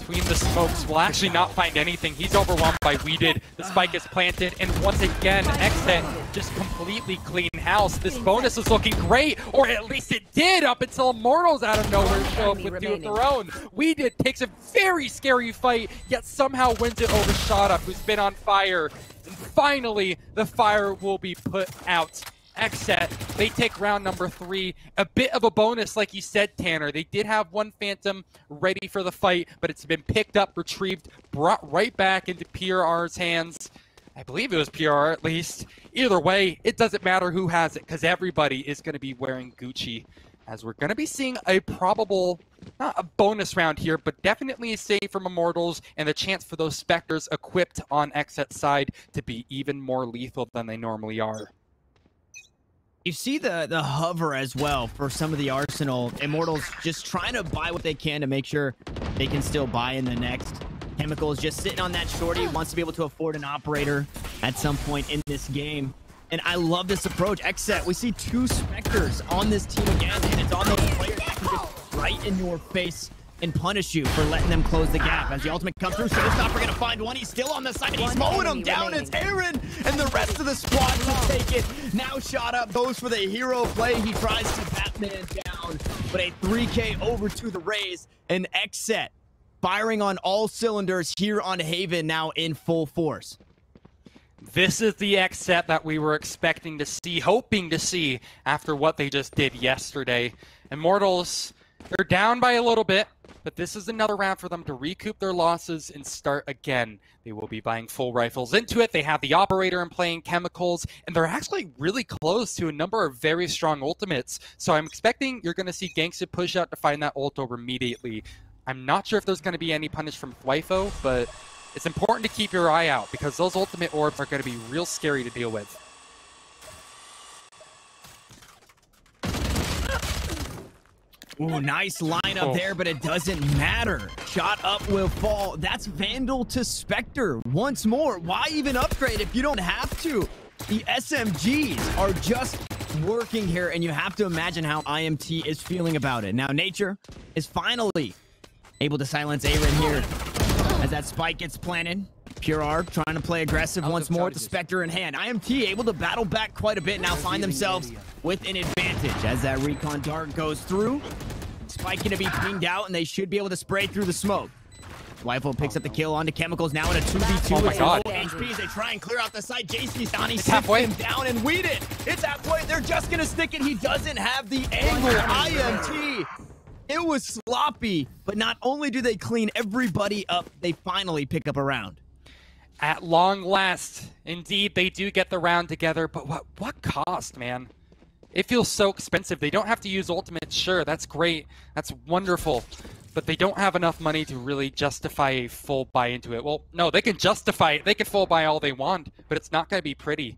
between the smokes, will actually not find anything. He's overwhelmed by Weeded. The spike is planted, and once again, XSET just completely clean house. This bonus is looking great, or at least it did up until Immortals out of nowhere show up with two of their own. Weeded takes a very scary fight, yet somehow wins it over Shot Up, who's been on fire. And finally, the fire will be put out. XSET, they take round number 3. A bit of a bonus, like you said, Tanner. They did have one Phantom ready for the fight, but it's been picked up, retrieved, brought right back into PRR's hands. I believe it was PRR at least. Either way, it doesn't matter who has it, because everybody is going to be wearing Gucci. as we're going to be seeing a probable, not a bonus round here, but definitely a save from Immortals and the chance for those Spectres equipped on XSET's side to be even more lethal than they normally are. You see the hover as well for some of the Arsenal. Immortals just trying to buy what they can to make sure they can still buy in the next. Chemical is just sitting on that shorty, wants to be able to afford an operator at some point in this game. And I love this approach. XSET, we see 2 Spectres on this team again, and it's on those players that can just right in your face and punish you for letting them close the gap. As the ultimate comes through, Showstopper gonna find one. He's still on the side, and he's mowing him down. It's Aaron, and the rest of the squad will take it. Now shot up, goes for the hero play. He tries to Batman down, but a 3K over to the Rays, and XSET firing on all cylinders here on Haven, now in full force. This is the XSET that we were expecting to see, hoping to see after what they just did yesterday. Immortals, they're down by a little bit, but this is another round for them to recoup their losses and start again. They will be buying full rifles into it. They have the operator and playing chemicals, and they're actually really close to a number of very strong ultimates. So I'm expecting you're going to see Gangsta push out to find that ult over immediately. I'm not sure if there's going to be any punish from Qualifier, but it's important to keep your eye out because those ultimate orbs are going to be real scary to deal with. Ooh, nice lineup there, but it doesn't matter. Shot up will fall. That's Vandal to Spectre once more. Why even upgrade if you don't have to? The SMGs are just working here, and you have to imagine how IMT is feeling about it. Now, Nature is finally able to silence Aaron here as that spike gets planted. Pure Arc trying to play aggressive once more with the Spectre in hand. IMT able to battle back quite a bit, now find themselves with an advantage as that recon dart goes through. Spike gonna be pinged out, and they should be able to spray through the smoke. Rifle picks up the kill onto Chemicals, now in a 2v2. Oh my god. HP as they try and clear out the site. JC's down, he sits halfway. him down and weed it. It's halfway, they're just gonna stick it. He doesn't have the angle. IMT. It was sloppy, but not only do they clean everybody up, they finally pick up a round. At long last, indeed, they do get the round together, but what cost, man? It feels so expensive. They don't have to use ultimates, sure, that's great, that's wonderful, but they don't have enough money to really justify a full buy into it. Well, no, they can justify it, they can full buy all they want, but it's not going to be pretty.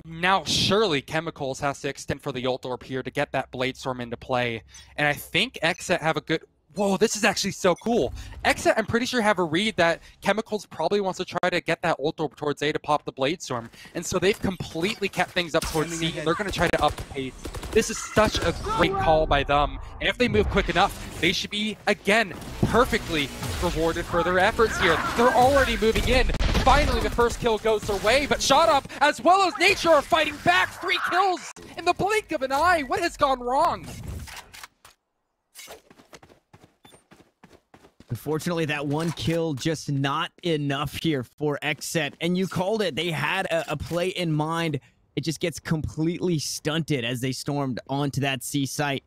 Now, surely Chemicals has to extend for the ult orb here to get that Blade Storm into play. And I think XSET have a good... Whoa, this is actually so cool. XSET, I'm pretty sure, have a read that Chemicals probably wants to try to get that ult orb towards A to pop the Blade Storm. And so they've completely kept things up towards C, and they're going to try to up the pace. This is such a great call by them. And if they move quick enough, they should be, again, perfectly rewarded for their efforts here. They're already moving in. Finally, the first kill goes their way, but Shot Up, as well as Nature, are fighting back. 3 kills in the blink of an eye. What has gone wrong? Unfortunately, that 1 kill just not enough here for XSET. And you called it. They had a play in mind. It just gets completely stunted as they stormed onto that C site.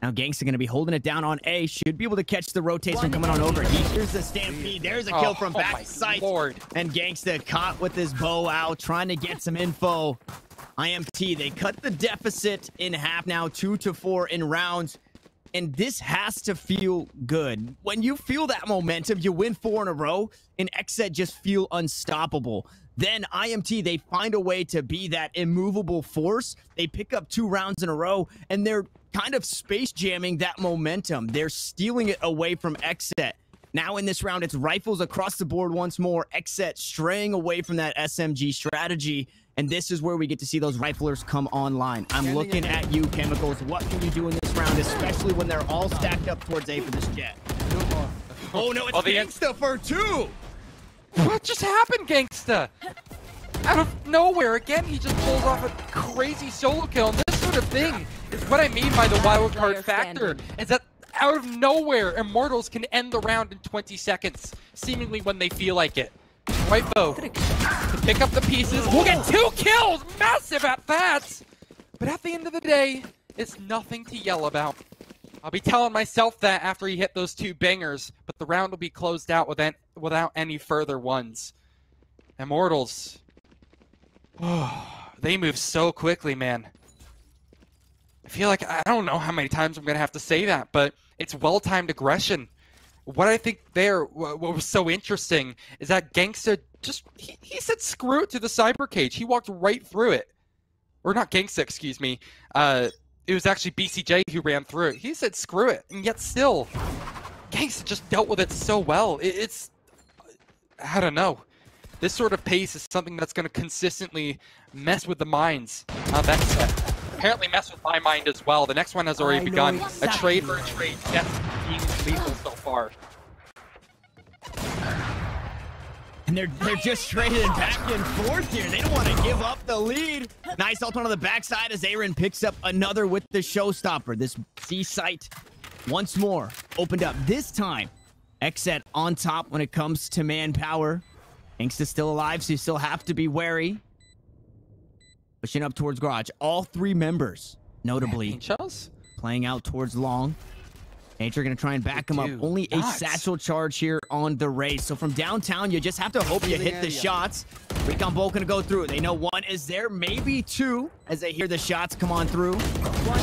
Now Gangsta going to be holding it down on A. Should be able to catch the rotation coming on over. Here's the stampede. There's a kill from back site. Lord. And Gangsta caught with his bow out, trying to get some info. IMT, they cut the deficit in half now, 2-4 in rounds. And this has to feel good. When you feel that momentum, you win 4 in a row, and XSET just feel unstoppable. Then IMT, they find a way to be that immovable force. They pick up 2 rounds in a row, and they're kind of space jamming that momentum. They're stealing it away from XSET. Now in this round, it's rifles across the board once more. XSET straying away from that SMG strategy. And this is where we get to see those riflers come online. I'm looking at you, Chemicals. What can you do in this round, especially when they're all stacked up towards A for this jet? Oh no, it's Gangsta for 2! What just happened, Gangsta? Out of nowhere, again, he just pulls off a crazy solo kill. And this sort of thing is what I mean by the wildcard factor, is that out of nowhere, Immortals can end the round in 20 seconds, seemingly when they feel like it. Rifo to pick up the pieces. We'll get 2 kills! Massive at that! But at the end of the day, it's nothing to yell about. I'll be telling myself that after he hit those 2 bangers, but the round will be closed out without any further ones. Immortals. Oh, they move so quickly, man. I feel like I don't know how many times I'm going to have to say that, but it's well-timed aggression. What I think there, what was so interesting is that Gangsta just, he said screw it to the cyber cage. He walked right through it. Or not Gangsta, excuse me. It was actually BCJ who ran through it. He said screw it, and yet still, Gangsta just dealt with it so well. It's, I don't know. This sort of pace is something that's going to consistently mess with the minds of XSET. Apparently mess with my mind as well. The next one has already begun. A trade for a trade. That's being lethal so far. And they're just trading back and forth here. They don't want to give up the lead. Nice ult on the backside as Aaron picks up another with the showstopper. This C site once more opened up. This time, XSET on top when it comes to manpower. Gangsta's still alive, so you still have to be wary. Pushing up towards garage. All three members, notably, playing out towards long. Nature gonna try and back him up. Only a satchel charge here on the race. So from downtown, you just have to hope you hit the shots. Recon Bolt gonna go through. They know one is there, maybe two, as they hear the shots come on through. One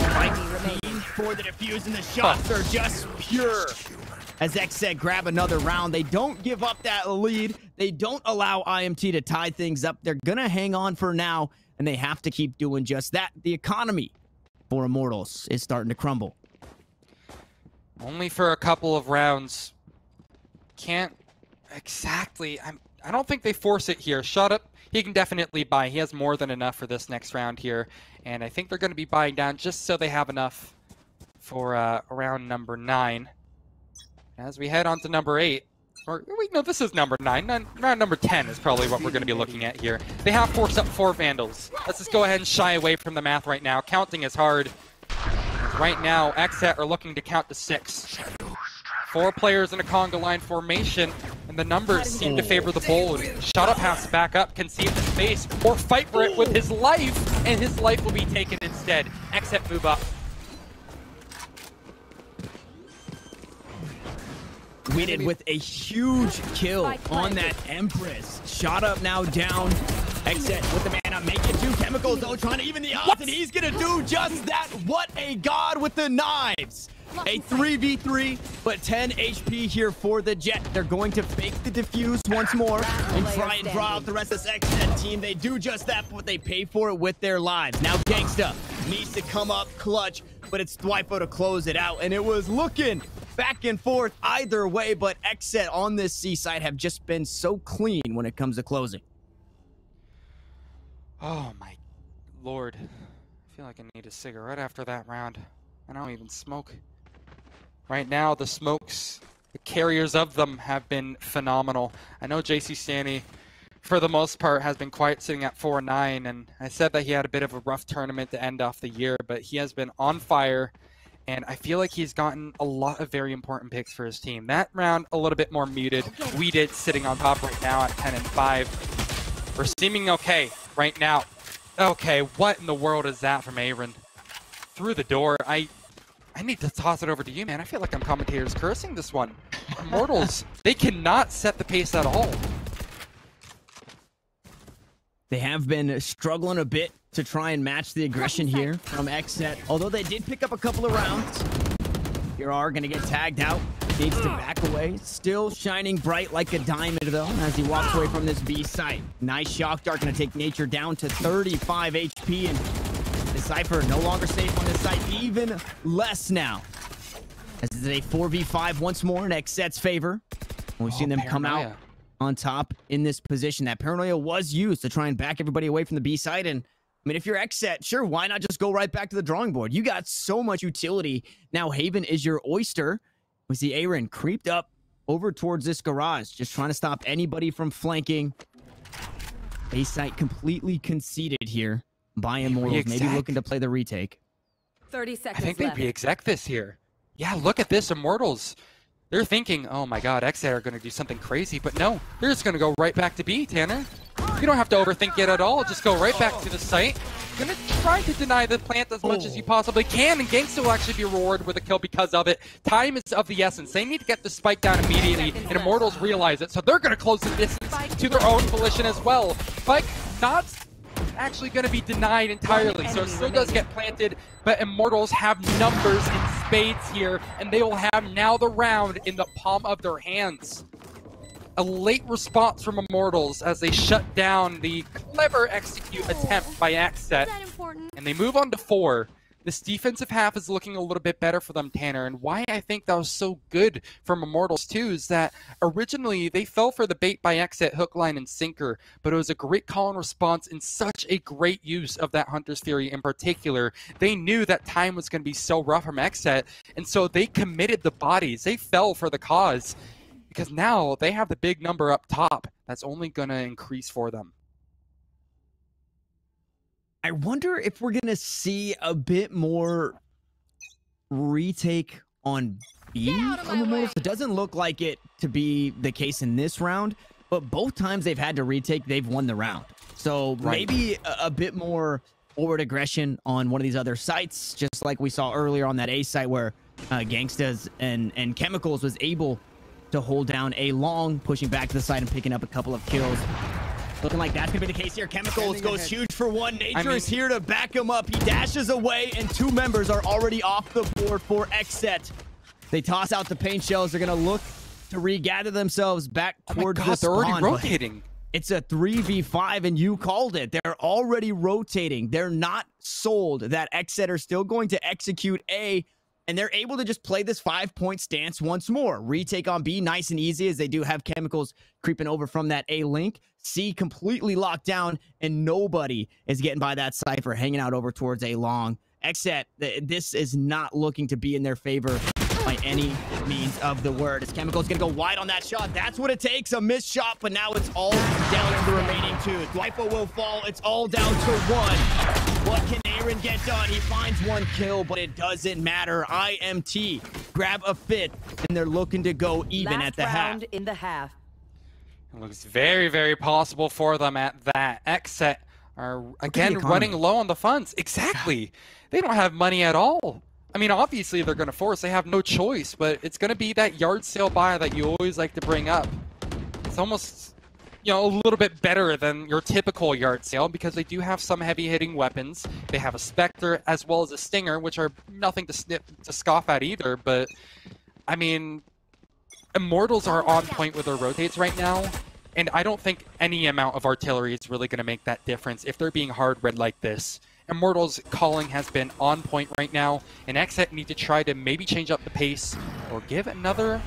for the defuse, and the shots are just pure. As XSET grab another round, they don't give up that lead. They don't allow IMT to tie things up. They're gonna hang on for now, and they have to keep doing just that. The economy for Immortals is starting to crumble. Only for a couple of rounds. Can't exactly. I don't think they force it here. Shut up. He can definitely buy. He has more than enough for this next round here. And I think they're going to be buying down just so they have enough for round number 9. As we head on to number 8. Or, wait, no, this is number 9. Round number 10 is probably what we're going to be looking at here. They have forced up 4 Vandals. Let's just go ahead and shy away from the math right now. Counting is hard. Right now, XSET are looking to count to 6. 4 players in a conga line formation, and the numbers seem to favor the bold. Shut up has to back up, concede the space, or fight for it with his life, and his life will be taken instead. XSET move up. Weeded with a huge kill on that Empress. Shot up now down. XSET with the man up, making 2 chemicals though, trying to even the odds, and he's gonna do just that. What a god with the knives. A 3v3, but 10 HP here for the Jet. They're going to fake the defuse once more and try and draw out the rest of this XSET team. They do just that, but they pay for it with their lives. Now Gangsta needs to come up clutch, but it's Dwipo to close it out, and it was looking back and forth either way, but XSET on this C side have just been so clean when it comes to closing. Oh my lord. I feel like I need a cigarette after that round. I don't even smoke. Right now, the smokes, the carriers of them have been phenomenal. I know JC Stanley, for the most part, has been quiet, sitting at 4-9, and I said that he had a bit of a rough tournament to end off the year, but he has been on fire, and I feel like he's gotten a lot of very important picks for his team. That round, a little bit more muted. We did sitting on top right now at 10-5. We're seeming okay right now. Okay, what in the world is that from Aaron? Through the door. I need to toss it over to you, man. I feel like I'm commentators cursing this one. Immortals, they cannot set the pace at all. They have been struggling a bit to try and match the aggression here from XSET, although they did pick up a couple of rounds. Here are going to get tagged out. Needs to back away. Still shining bright like a diamond, though, as he walks away from this B site. Nice shock dart. Going to take Nature down to 35 HP, and the Cypher no longer safe on this site. Even less now. As it's a 4v5 once more in XSET's favor. We've seen them come out on top in this position. That Paranoia was used to try and back everybody away from the B site, and I mean, if you're XSET, sure, why not just go right back to the drawing board? You got so much utility. Now Haven is your oyster. We see Aaron creeped up over towards this garage, just trying to stop anybody from flanking. A site completely conceded here by Immortals, maybe looking to play the retake. 30 seconds I think they re-exec this here. Yeah, look at this, Immortals. They're thinking, oh my god, XSET are going to do something crazy, but no, they're just going to go right back to B, Tanner. You don't have to overthink it at all. Just go right back to the site. Gonna try to deny the plant as much as you possibly can, and Gangsta will actually be rewarded with a kill because of it. Time is of the essence. They need to get the spike down immediately, and Immortals realize it, so they're gonna close the distance to their own volition as well. Spike not actually going to be denied entirely. So it still does get planted, but Immortals have numbers in spades here, and they will have now the round in the palm of their hands. A late response from Immortals as they shut down the clever execute attempt by XSET, and they move on to 4. This defensive half is looking a little bit better for them, Tanner, and why I think that was so good from Immortals too is that originally they fell for the bait by XSET hook, line, and sinker, but it was a great call and response and such a great use of that Hunter's Fury in particular. They knew that time was going to be so rough from XSET, and so they committed the bodies. They fell for the cause because now they have the big number up top that's only going to increase for them. I wonder if we're going to see a bit more retake on B from Immortals. It doesn't look like it to be the case in this round, but both times they've had to retake, they've won the round. So maybe a bit more forward aggression on one of these other sites, just like we saw earlier on that A site where Gangstas and Chemicals was able to hold down A long, pushing back to the side and picking up a couple of kills. Looking like that's going to be the case here. Chemicals goes huge for one. Nature is here to back him up. He dashes away, and 2 members are already off the board for XSET. They toss out the paint shells. They're going to look to regather themselves back towards the spawn. They're already rotating. It's a 3v5, and you called it. They're already rotating. They're not sold that XSET are still going to execute A, and they're able to just play this 5-point stance once more. Retake on B, nice and easy, as they do have Chemicals creeping over from that A link. C completely locked down, and nobody is getting by that Cypher, hanging out over towards A long. XSET, this is not looking to be in their favor by any means of the word. As Chemicals gonna go wide on that shot. That's what it takes, a missed shot, but now it's all down to the remaining 2. Dwipo will fall, it's all down to 1. What can Aaron get done? He finds 1 kill, but it doesn't matter. IMT grab a fit, and they're looking to go even at the half. In the half. It looks very, very possible for them at that. XSET are, again, running low on the funds. Exactly. They don't have money at all. I mean, obviously, they're going to force. They have no choice, but it's going to be that yard sale buy that you always like to bring up. It's almost, you know, a little bit better than your typical yard sale because they do have some heavy-hitting weapons. They have a Spectre as well as a Stinger, which are nothing to scoff at either, but, I mean, Immortals are on point with their rotates right now, and I don't think any amount of artillery is really going to make that difference if they're being hard red like this. Immortals' calling has been on point right now, and XSET need to try to maybe change up the pace or give another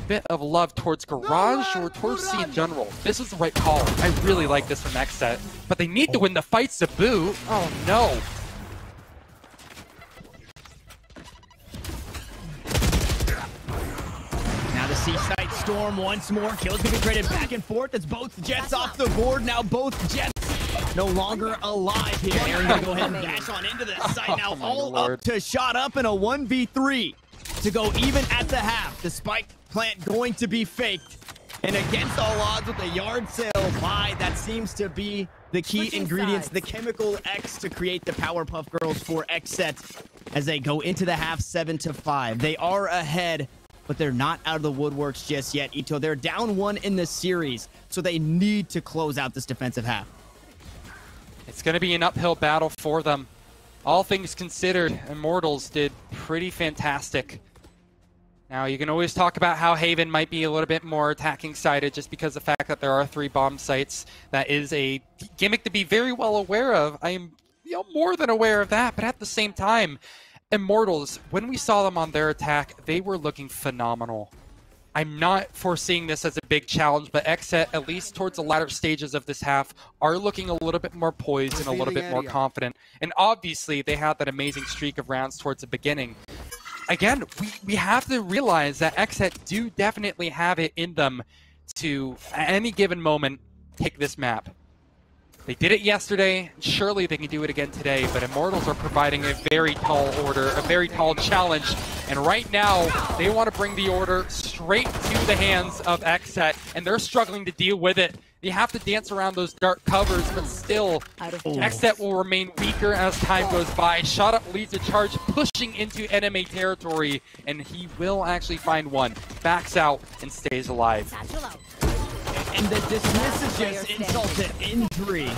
bit of love towards Garage or towards C in general. This is the right call. I really like this from XSET, but they need to win the fights to boot. Oh no. Now the C-site storm once more. Kills can be traded back and forth. It's both Jets off the board. Now both Jets no longer alive here. Aaron gonna go ahead and dash on into the site now. All up to shot up in a 1v3 to go even at the half. The spike plant going to be faked. And against all odds with the yard sale buy, that seems to be the key ingredients. The Chemical X to create the Powerpuff Girls for XSET as they go into the half 7-5. They are ahead, but they're not out of the woodworks just yet, Ito. They're down 1 in the series, so they need to close out this defensive half. It's going to be an uphill battle for them. All things considered, Immortals did pretty fantastic. Now, you can always talk about how Haven might be a little bit more attacking-sided just because of the fact that there are 3 bomb sites. That is a gimmick to be very well aware of. I am more than aware of that, but at the same time, Immortals, when we saw them on their attack, they were looking phenomenal. I'm not foreseeing this as a big challenge, but XSET, at least towards the latter stages of this half, are looking a little bit more poised and a little bit more confident. And obviously, they had that amazing streak of rounds towards the beginning. Again, we have to realize that XSET do definitely have it in them to, at any given moment, take this map. They did it yesterday, surely they can do it again today, but Immortals are providing a very tall order, a very tall challenge, and right now, they want to bring the order straight to the hands of XSET, and they're struggling to deal with it. They have to dance around those dark covers, but still, XSET will remain weaker as time goes by. Shot Up leads a charge, pushing into enemy territory, and he will actually find one. Backs out and stays alive. And the dismiss is just insult to injury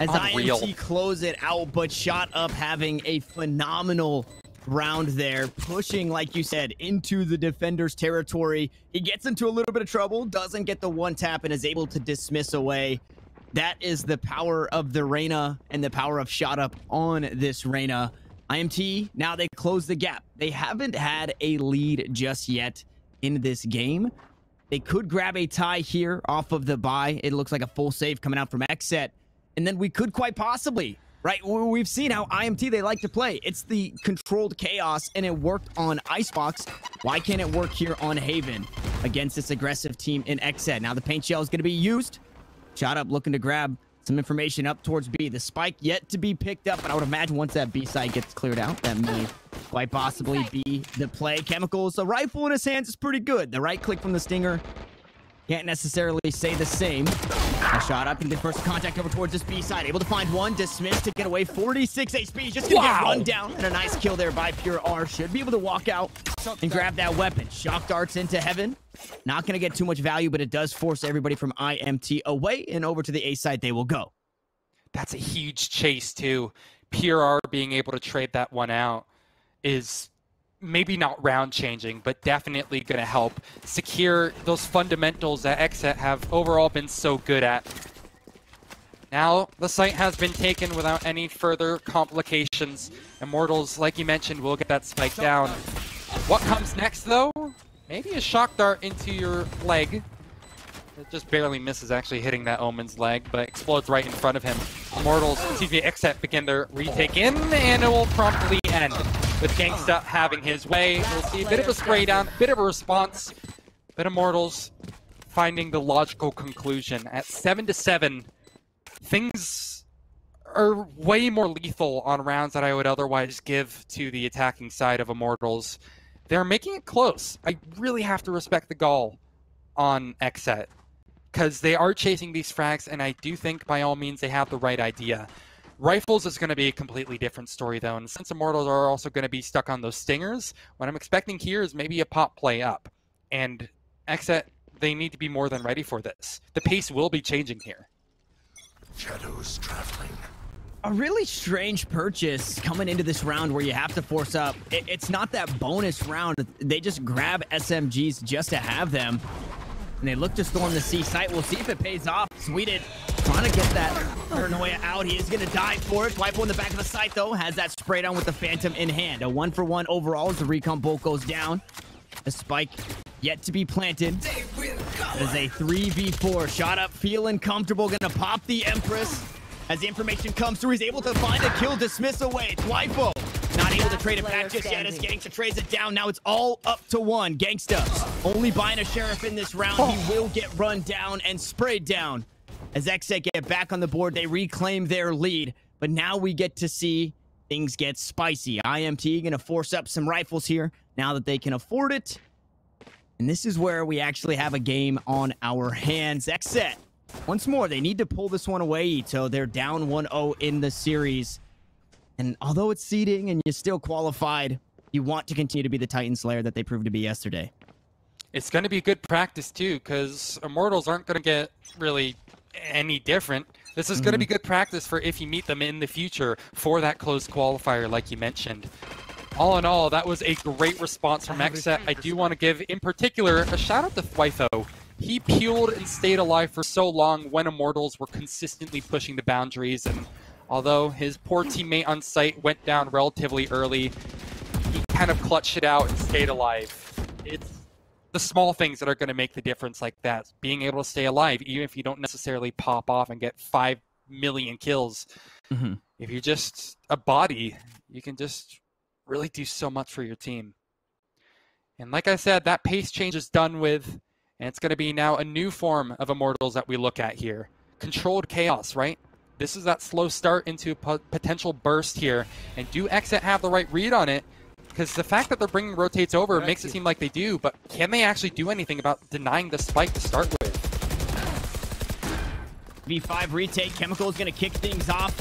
as Unreal. IMT close it out, but Shot Up having a phenomenal round there, pushing, like you said, into the defender's territory. He gets into a little bit of trouble, doesn't get the one tap, and is able to dismiss away. That is the power of the Reyna and the power of Shot Up on this Reyna. IMT, now they close the gap. They haven't had a lead just yet in this game. They could grab a tie here off of the bye. It looks like a full save coming out from XSET. And then we could quite possibly, right? We've seen how IMT, they like to play. It's the controlled chaos, and it worked on Icebox. Why can't it work here on Haven against this aggressive team in XSET? Now the paint shell is going to be used. Shot Up looking to grab some information up towards B. The spike yet to be picked up, but I would imagine once that B side gets cleared out, that may quite possibly be the play. Chemicals, a rifle in his hands is pretty good. The right click from the Stinger can't necessarily say the same. A Shot Up into first contact over towards this B side. Able to find one, dismissed to get away. 46 HP, just gonna get run down. And a nice kill there by Pure R. Should be able to walk out and grab that weapon. Shock darts into heaven. Not gonna get too much value, but it does force everybody from IMT away, and over to the A side they will go. That's a huge chase too. Pure R being able to trade that one out is maybe not round changing, but definitely going to help secure those fundamentals that XSET have overall been so good at. Now the site has been taken without any further complications. Immortals, like you mentioned, will get that spike down. What comes next though? Maybe a shock dart into your leg. It just barely misses actually hitting that Omen's leg, but explodes right in front of him. Immortals, XSET begin their retake in, and it will promptly end with Gangsta having his way. We'll see a bit of a spray down, a bit of a response, but Immortals finding the logical conclusion. At 7-7, things are way more lethal on rounds that I would otherwise give to the attacking side of Immortals. They're making it close. I really have to respect the gall on XSET, because they are chasing these frags, and I do think by all means they have the right idea. Rifles is going to be a completely different story though, and since Immortals are also going to be stuck on those stingers, what I'm expecting here is maybe a pop play up. And XSET, they need to be more than ready for this. The pace will be changing here. Shadows traveling. A really strange purchase coming into this round where you have to force up. It's not that bonus round. They just grab SMGs just to have them. And they look to storm the C site. We'll see if it pays off. Sweeted trying to get that paranoia out. He is going to die for it. Twypo in the back of the site, though, has that spray down with the Phantom in hand. A 1-for-1 overall as the recon bolt goes down. The spike yet to be planted. It is a 3v4. Shot Up, feeling comfortable. Going to pop the Empress. As the information comes through, he's able to find a kill, dismiss away. Twypo not able to trade it back just yet as Gangsta trades it down. Now it's all up to one. Gangsta only buying a sheriff in this round. He will get run down and sprayed down. As XSET get back on the board, they reclaim their lead. But now we get to see things get spicy. IMT going to force up some rifles here now that they can afford it. And this is where we actually have a game on our hands. XSET, once more, they need to pull this one away, Ito. They're down 1-0 in the series. And although it's seeding and you're still qualified, you want to continue to be the Titan Slayer that they proved to be yesterday. It's going to be good practice too, because Immortals aren't going to get really any different. This is going to be good practice for if you meet them in the future for that closed qualifier like you mentioned. All in all, that was a great response from XSET. I do want to give, in particular, a shout out to Twypo. He peeled and stayed alive for so long when Immortals were consistently pushing the boundaries, and although his poor teammate on site went down relatively early, he kind of clutched it out and stayed alive. It's the small things that are going to make the difference like that. Being able to stay alive, even if you don't necessarily pop off and get 5 million kills. If you're just a body, you can just really do so much for your team. And like I said, that pace change is done with, and it's going to be now a new form of Immortals that we look at here. Controlled chaos, right? This is that slow start into a potential burst here. And do XSET have the right read on it? Because the fact that they're bringing rotates over makes it seem like they do, but can they actually do anything about denying the spike to start with? V5 retake. Chemicals going to kick things off.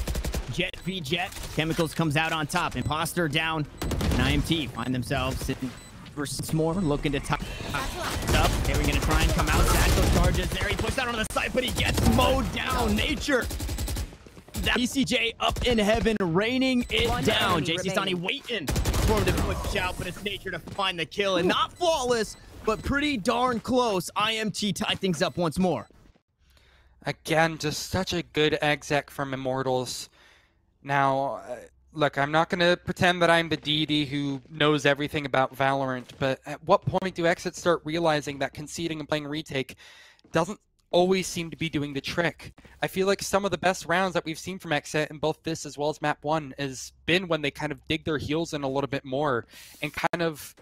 Jet v Jet. Chemicals comes out on top. Imposter down. And IMT find themselves sitting versus more, looking to top up. Okay, we're going to try and come out. Satchel charges there. He puts that on the side, but he gets mowed down. Nature That BCJ up in heaven, raining it down. JC Stani waiting for him to push out, but it's nature to find the kill. And not flawless, but pretty darn close. IMT tied things up once more. Again, just such a good exec from Immortals. Now, look, I'm not going to pretend that I'm the deity who knows everything about Valorant, but at what point do XSET start realizing that conceding and playing retake doesn't always seem to be doing the trick? I feel like some of the best rounds that we've seen from XSET in both this as well as map 1 has been when they kind of dig their heels in a little bit more and kind of,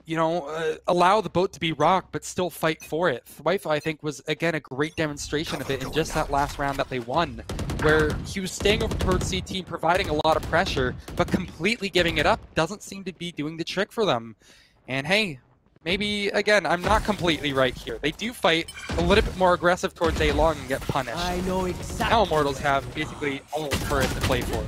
you know, allow the boat to be rocked but still fight for it. Qualifier, I think, was again a great demonstration of it in just that last round that they won, where he was staying over towards CT, providing a lot of pressure, but completely giving it up doesn't seem to be doing the trick for them. And hey, maybe, again, I'm not completely right here. They do fight a little bit more aggressive towards A long and get punished. I know exactly. Now Immortals have basically all for it to play for.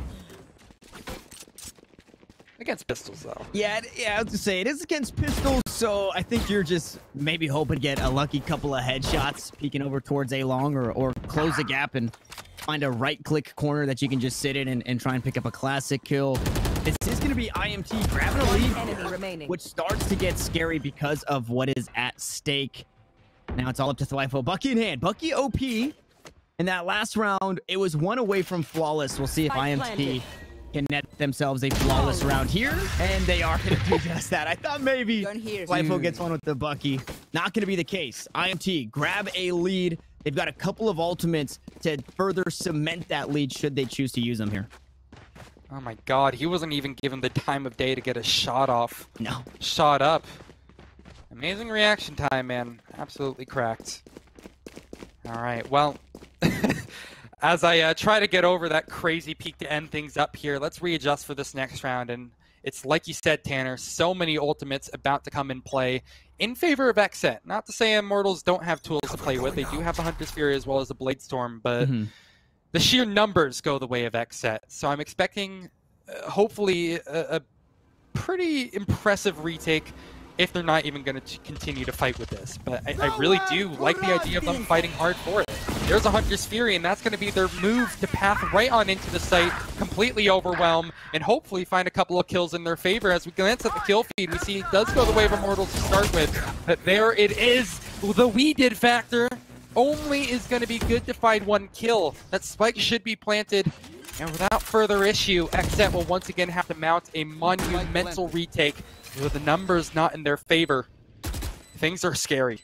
Against pistols, though. Yeah, I was to say, it is against pistols, so I think you're just maybe hoping to get a lucky couple of headshots, peeking over towards A long, or close the gap and find a right-click corner that you can just sit in and try and pick up a classic kill. This is going to be IMT grabbing a lead, which starts to get scary because of what is at stake. Now it's all up to Thwifo. Bucky in hand. Bucky OP. In that last round, it was one away from flawless. We'll see if IMT can net themselves a flawless round here, and they are going to do just that. I thought maybe Thwifo gets one with the Bucky. Not going to be the case. IMT grab a lead. They've got a couple of ultimates to further cement that lead should they choose to use them here. Oh my god, he wasn't even given the time of day to get a shot off. No. Shot up. Amazing reaction time, man. Absolutely cracked. Alright, well, as I try to get over that crazy peak to end things up here, let's readjust for this next round. And it's like you said, Tanner, so many ultimates about to come in play in favor of XSET. Not to say Immortals don't have tools to play with. They do have the Hunter's Fury as well as the Bladestorm, but the sheer numbers go the way of XSET. So I'm expecting, hopefully, a pretty impressive retake if they're not even going to continue to fight with this. But I really do like the idea of them fighting hard for it. There's a Hunter's Fury, and that's going to be their move to path right on into the site, completely overwhelm, and hopefully find a couple of kills in their favor. As we glance at the kill feed, we see it does go the way of Immortals to start with. But there it is. The we did factor only is going to be good to find one kill. That spike should be planted. And without further issue, XSET will once again have to mount a monumental retake with the numbers not in their favor. Things are scary.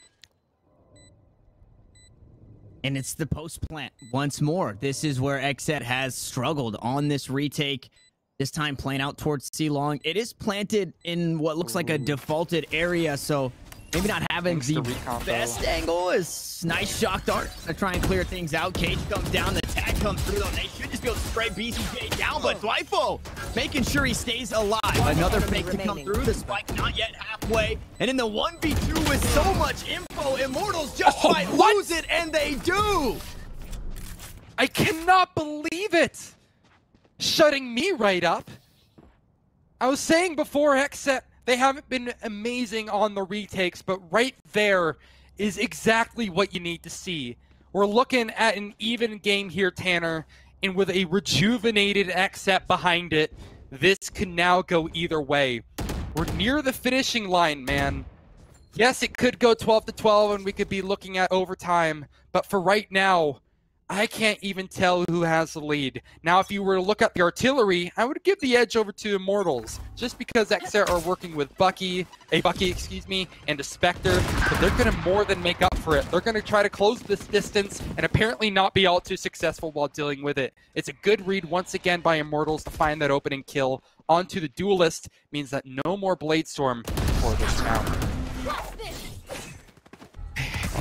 And it's the post plant once more. This is where XSET has struggled on this retake. This time playing out towards C long. It is planted in what looks like a defaulted area, so maybe not having the best angle. Is nice shock dart to try and clear things out. Cage comes down, the tag comes through though. They should just be able to spray BCJ down, but Thwifo making sure he stays alive. Another fake to come through, the spike not yet halfway. And in the 1v2 with so much info, Immortals just might lose it, and they do! I cannot believe it! Shutting me right up. I was saying before, XSET, they haven't been amazing on the retakes, but right there is exactly what you need to see. We're looking at an even game here, Tanner, and with a rejuvenated XSET behind it, this can now go either way. We're near the finishing line, man. Yes, it could go 12-12 and we could be looking at overtime, but for right now, I can't even tell who has the lead. Now, if you were to look at the artillery, I would give the edge over to Immortals, just because XSET are working with Bucky, and a Spectre, but they're going to more than make up for it. They're going to try to close this distance and apparently not be all too successful while dealing with it. It's a good read once again by Immortals to find that opening kill onto the Duelist. Means that no more Bladestorm for this round.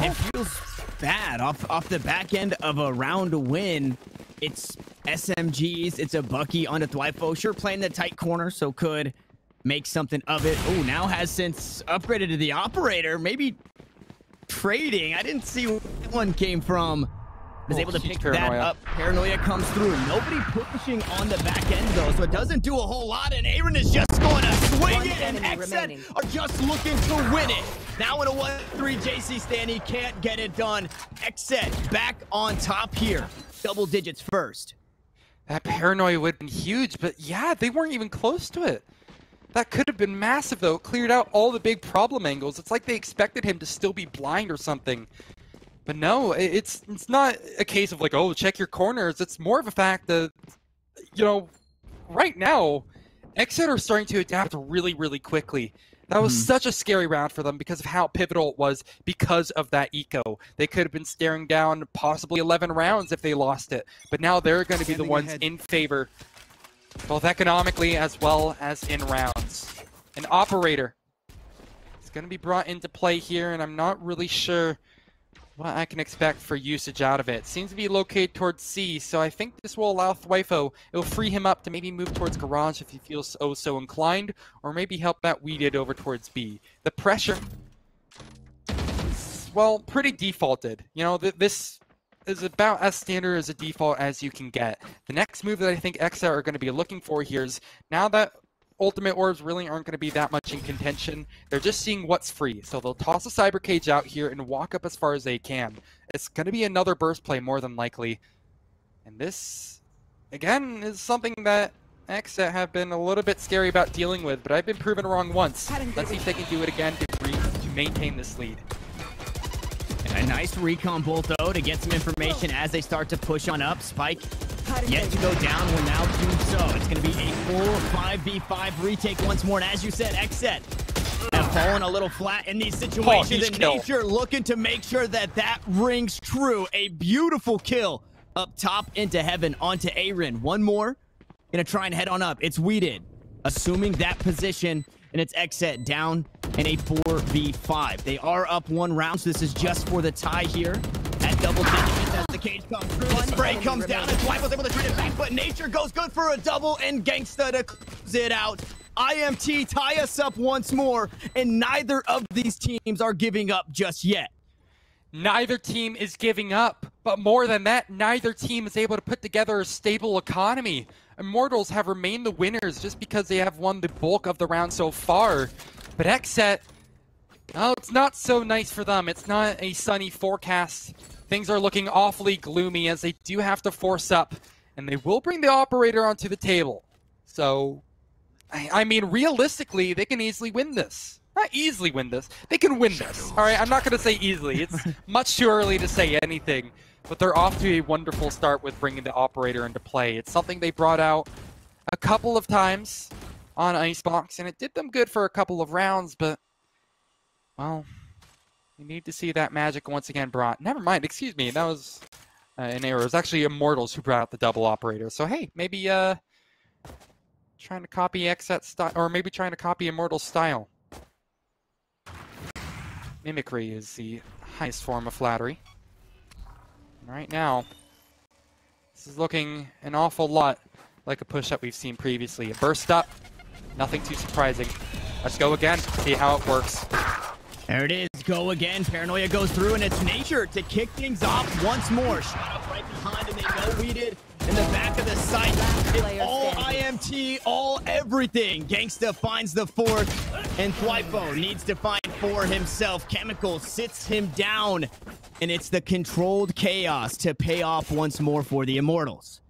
It feels bad off the back end of a round win. It's SMGs, it's a Bucky onto Thwifo. Sure, playing the tight corner, so could make something of it. Oh, now has since upgraded to the operator. Maybe trading. I didn't see where that one came from. Was able to pick that up. Paranoia comes through. Nobody pushing on the back end, though, so it doesn't do a whole lot. And Aaron is just going to swing it, and XSET are just looking to win it. Now in a 1-3, JC Stani can't get it done. XSET back on top here. Double digits first. That paranoia would have been huge, but yeah, they weren't even close to it. That could have been massive, though. It cleared out all the big problem angles. It's like they expected him to still be blind or something. But no, it's not a case of like, oh, check your corners. It's more of a fact that, you know, right now, XSET are starting to adapt really, really quickly. That was such a scary round for them because of how pivotal it was because of that eco. They could have been staring down possibly 11 rounds if they lost it. But now they're going to be the ones in favor, both economically as well as in rounds. An operator is going to be brought into play here, and I'm not really sure what I can expect for usage out of it. Seems to be located towards C, so I think this will allow Thwifo. It'll free him up to maybe move towards Garage if he feels so inclined, or maybe help that Weeded over towards B. The pressure is, well, pretty defaulted. You know, this is about as standard as a default as you can get. The next move that I think XSET are going to be looking for here is, now that Ultimate Orbs really aren't going to be that much in contention, they're just seeing what's free. So they'll toss a Cyber Cage out here and walk up as far as they can. It's going to be another burst play more than likely. And this, again, is something that XSET have been a little bit scary about dealing with, but I've been proven wrong once. Let's see if they can do it again to maintain this lead. A nice recon bolt, though, to get some information as they start to push on up. Spike yet to go down, will now do so. It's going to be a full 5v5 retake once more. And as you said, XSET have fallen a little flat in these situations. And Nature looking to make sure that that rings true. A beautiful kill up top into heaven onto Aaron. One more. Going to try and head on up. It's Weeded, assuming that position. And it's XSET down in a 4v5. They are up 1 round, so this is just for the tie here. At double digits as the cage comes through. The spray comes down, and Dwight was able to trade it back, but Nature goes good for a double, and Gangsta to close it out. IMT tie us up once more, and neither of these teams are giving up just yet. Neither team is giving up, but more than that, neither team is able to put together a stable economy. Immortals have remained the winners just because they have won the bulk of the round so far. But XSET, oh, it's not so nice for them. It's not a sunny forecast. Things are looking awfully gloomy as they do have to force up, and they will bring the operator onto the table. So, I mean, realistically, they can easily win this. Not easily win this. They can win this. All right, I'm not going to say easily. It's much too early to say anything. But they're off to a wonderful start with bringing the operator into play. It's something they brought out a couple of times on Icebox, and it did them good for a couple of rounds, but, well, we need to see that magic once again brought. Never mind, excuse me, that was an error. It was actually Immortals who brought out the double operator. So, hey, maybe trying to copy XSET style, or maybe trying to copy Immortals style. Mimicry is the highest form of flattery. Right now, this is looking an awful lot like a push-up we've seen previously. A burst up, nothing too surprising. Let's go again, see how it works. There it is, go again. Paranoia goes through, and it's Nature to kick things off once more. Shot up right behind, and they know Weeded in the back of the site. It's all IMT, all everything. Gangsta finds the 4th, and Thwifo needs to find 4 himself. Chemical sits him down, and it's the controlled chaos to pay off once more for the Immortals.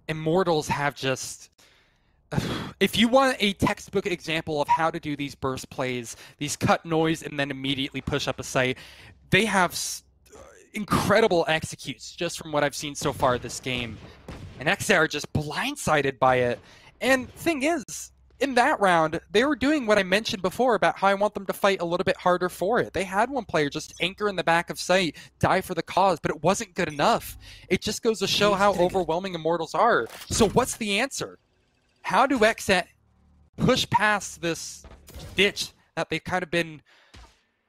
Immortals have just... If you want a textbook example of how to do these burst plays, these cut noise and then immediately push up a site, they have incredible executes just from what I've seen so far this game. And XSET are just blindsided by it. And thing is, in that round, they were doing what I mentioned before about how I want them to fight a little bit harder for it. They had one player just anchor in the back of sight, die for the cause, but it wasn't good enough. It just goes to show how overwhelming Immortals are. So what's the answer? How do XSET push past this ditch that they've kind of been,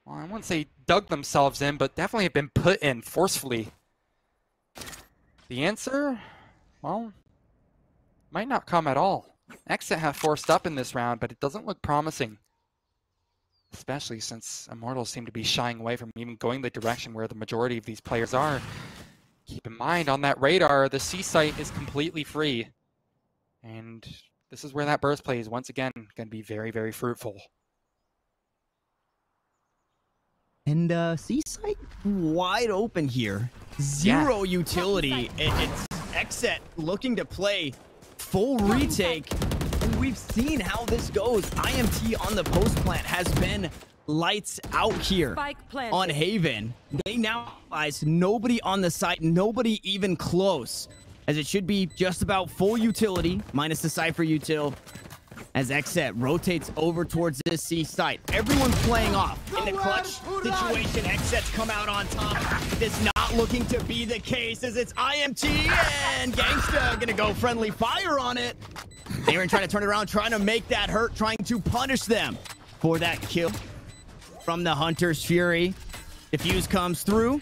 well, I wouldn't say dug themselves in, but definitely have been put in forcefully? The answer, well, might not come at all. XSET have forced up in this round, but it doesn't look promising. Especially since Immortals seem to be shying away from even going the direction where the majority of these players are. Keep in mind, on that radar, the C site is completely free. And this is where that burst play is once again going to be very, very fruitful. And C site wide open here. Zero utility. It's XSET looking to play full retake. And we've seen how this goes. IMT on the post plant has been lights out here on Haven. They now realize nobody on the site, nobody even close, as it should be just about full utility, minus the Cypher util, as XSET rotates over towards this C site. Everyone's playing off. In the clutch situation, XSET's come out on top. It's not looking to be the case, as it's IMT and Gangsta gonna go friendly fire on it. Aaron trying to turn it around, trying to make that hurt, trying to punish them for that kill from the Hunter's Fury. Diffuse comes through.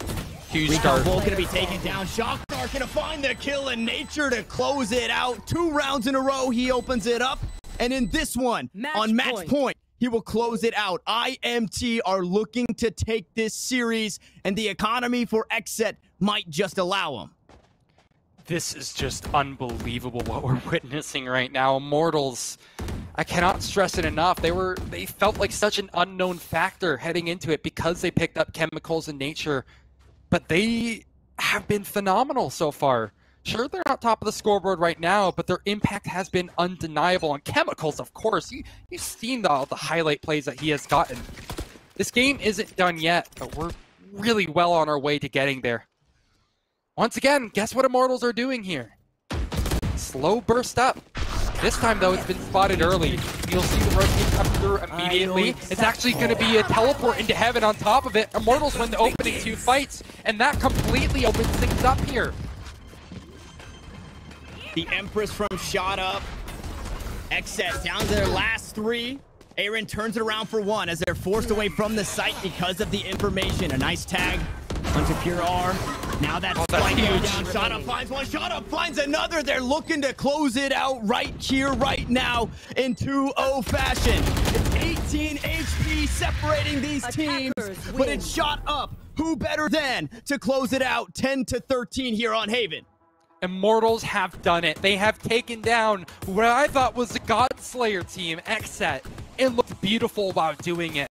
Huge start. Bolt gonna be taken down. Shockdart gonna find the kill in Nature to close it out. 2 rounds in a row, he opens it up. And in this one, on match point, he will close it out. IMT are looking to take this series, and the economy for XSET might just allow them. This is just unbelievable what we're witnessing right now. Immortals, I cannot stress it enough. They felt like such an unknown factor heading into it because they picked up Chemicals in Nature, but they have been phenomenal so far. Sure, they're not top of the scoreboard right now, but their impact has been undeniable. On Chemicals, of course, you've seen the highlight plays that he has gotten. This game isn't done yet, but we're really well on our way to getting there. Once again, guess what Immortals are doing here? Slow burst up. This time, though, it's been spotted early. You'll see the rotate come through immediately. It's actually going to be a teleport into Heaven on top of it. Immortals win the opening 2 fights, and that completely opens things up here. The Empress from shot up. XSET down to their last 3. Aaron turns it around for 1 as they're forced away from the site because of the information. A nice tag onto Pure R. Now that's flying down. Shot up finds 1. Shot up finds another. They're looking to close it out right here, right now in 2-0 fashion. It's 18 HP separating these teams, but it's shot up. Who better than to close it out 10-13 here on Haven? Immortals have done it. They have taken down what I thought was the Godslayer team, XSET. It looked beautiful while doing it.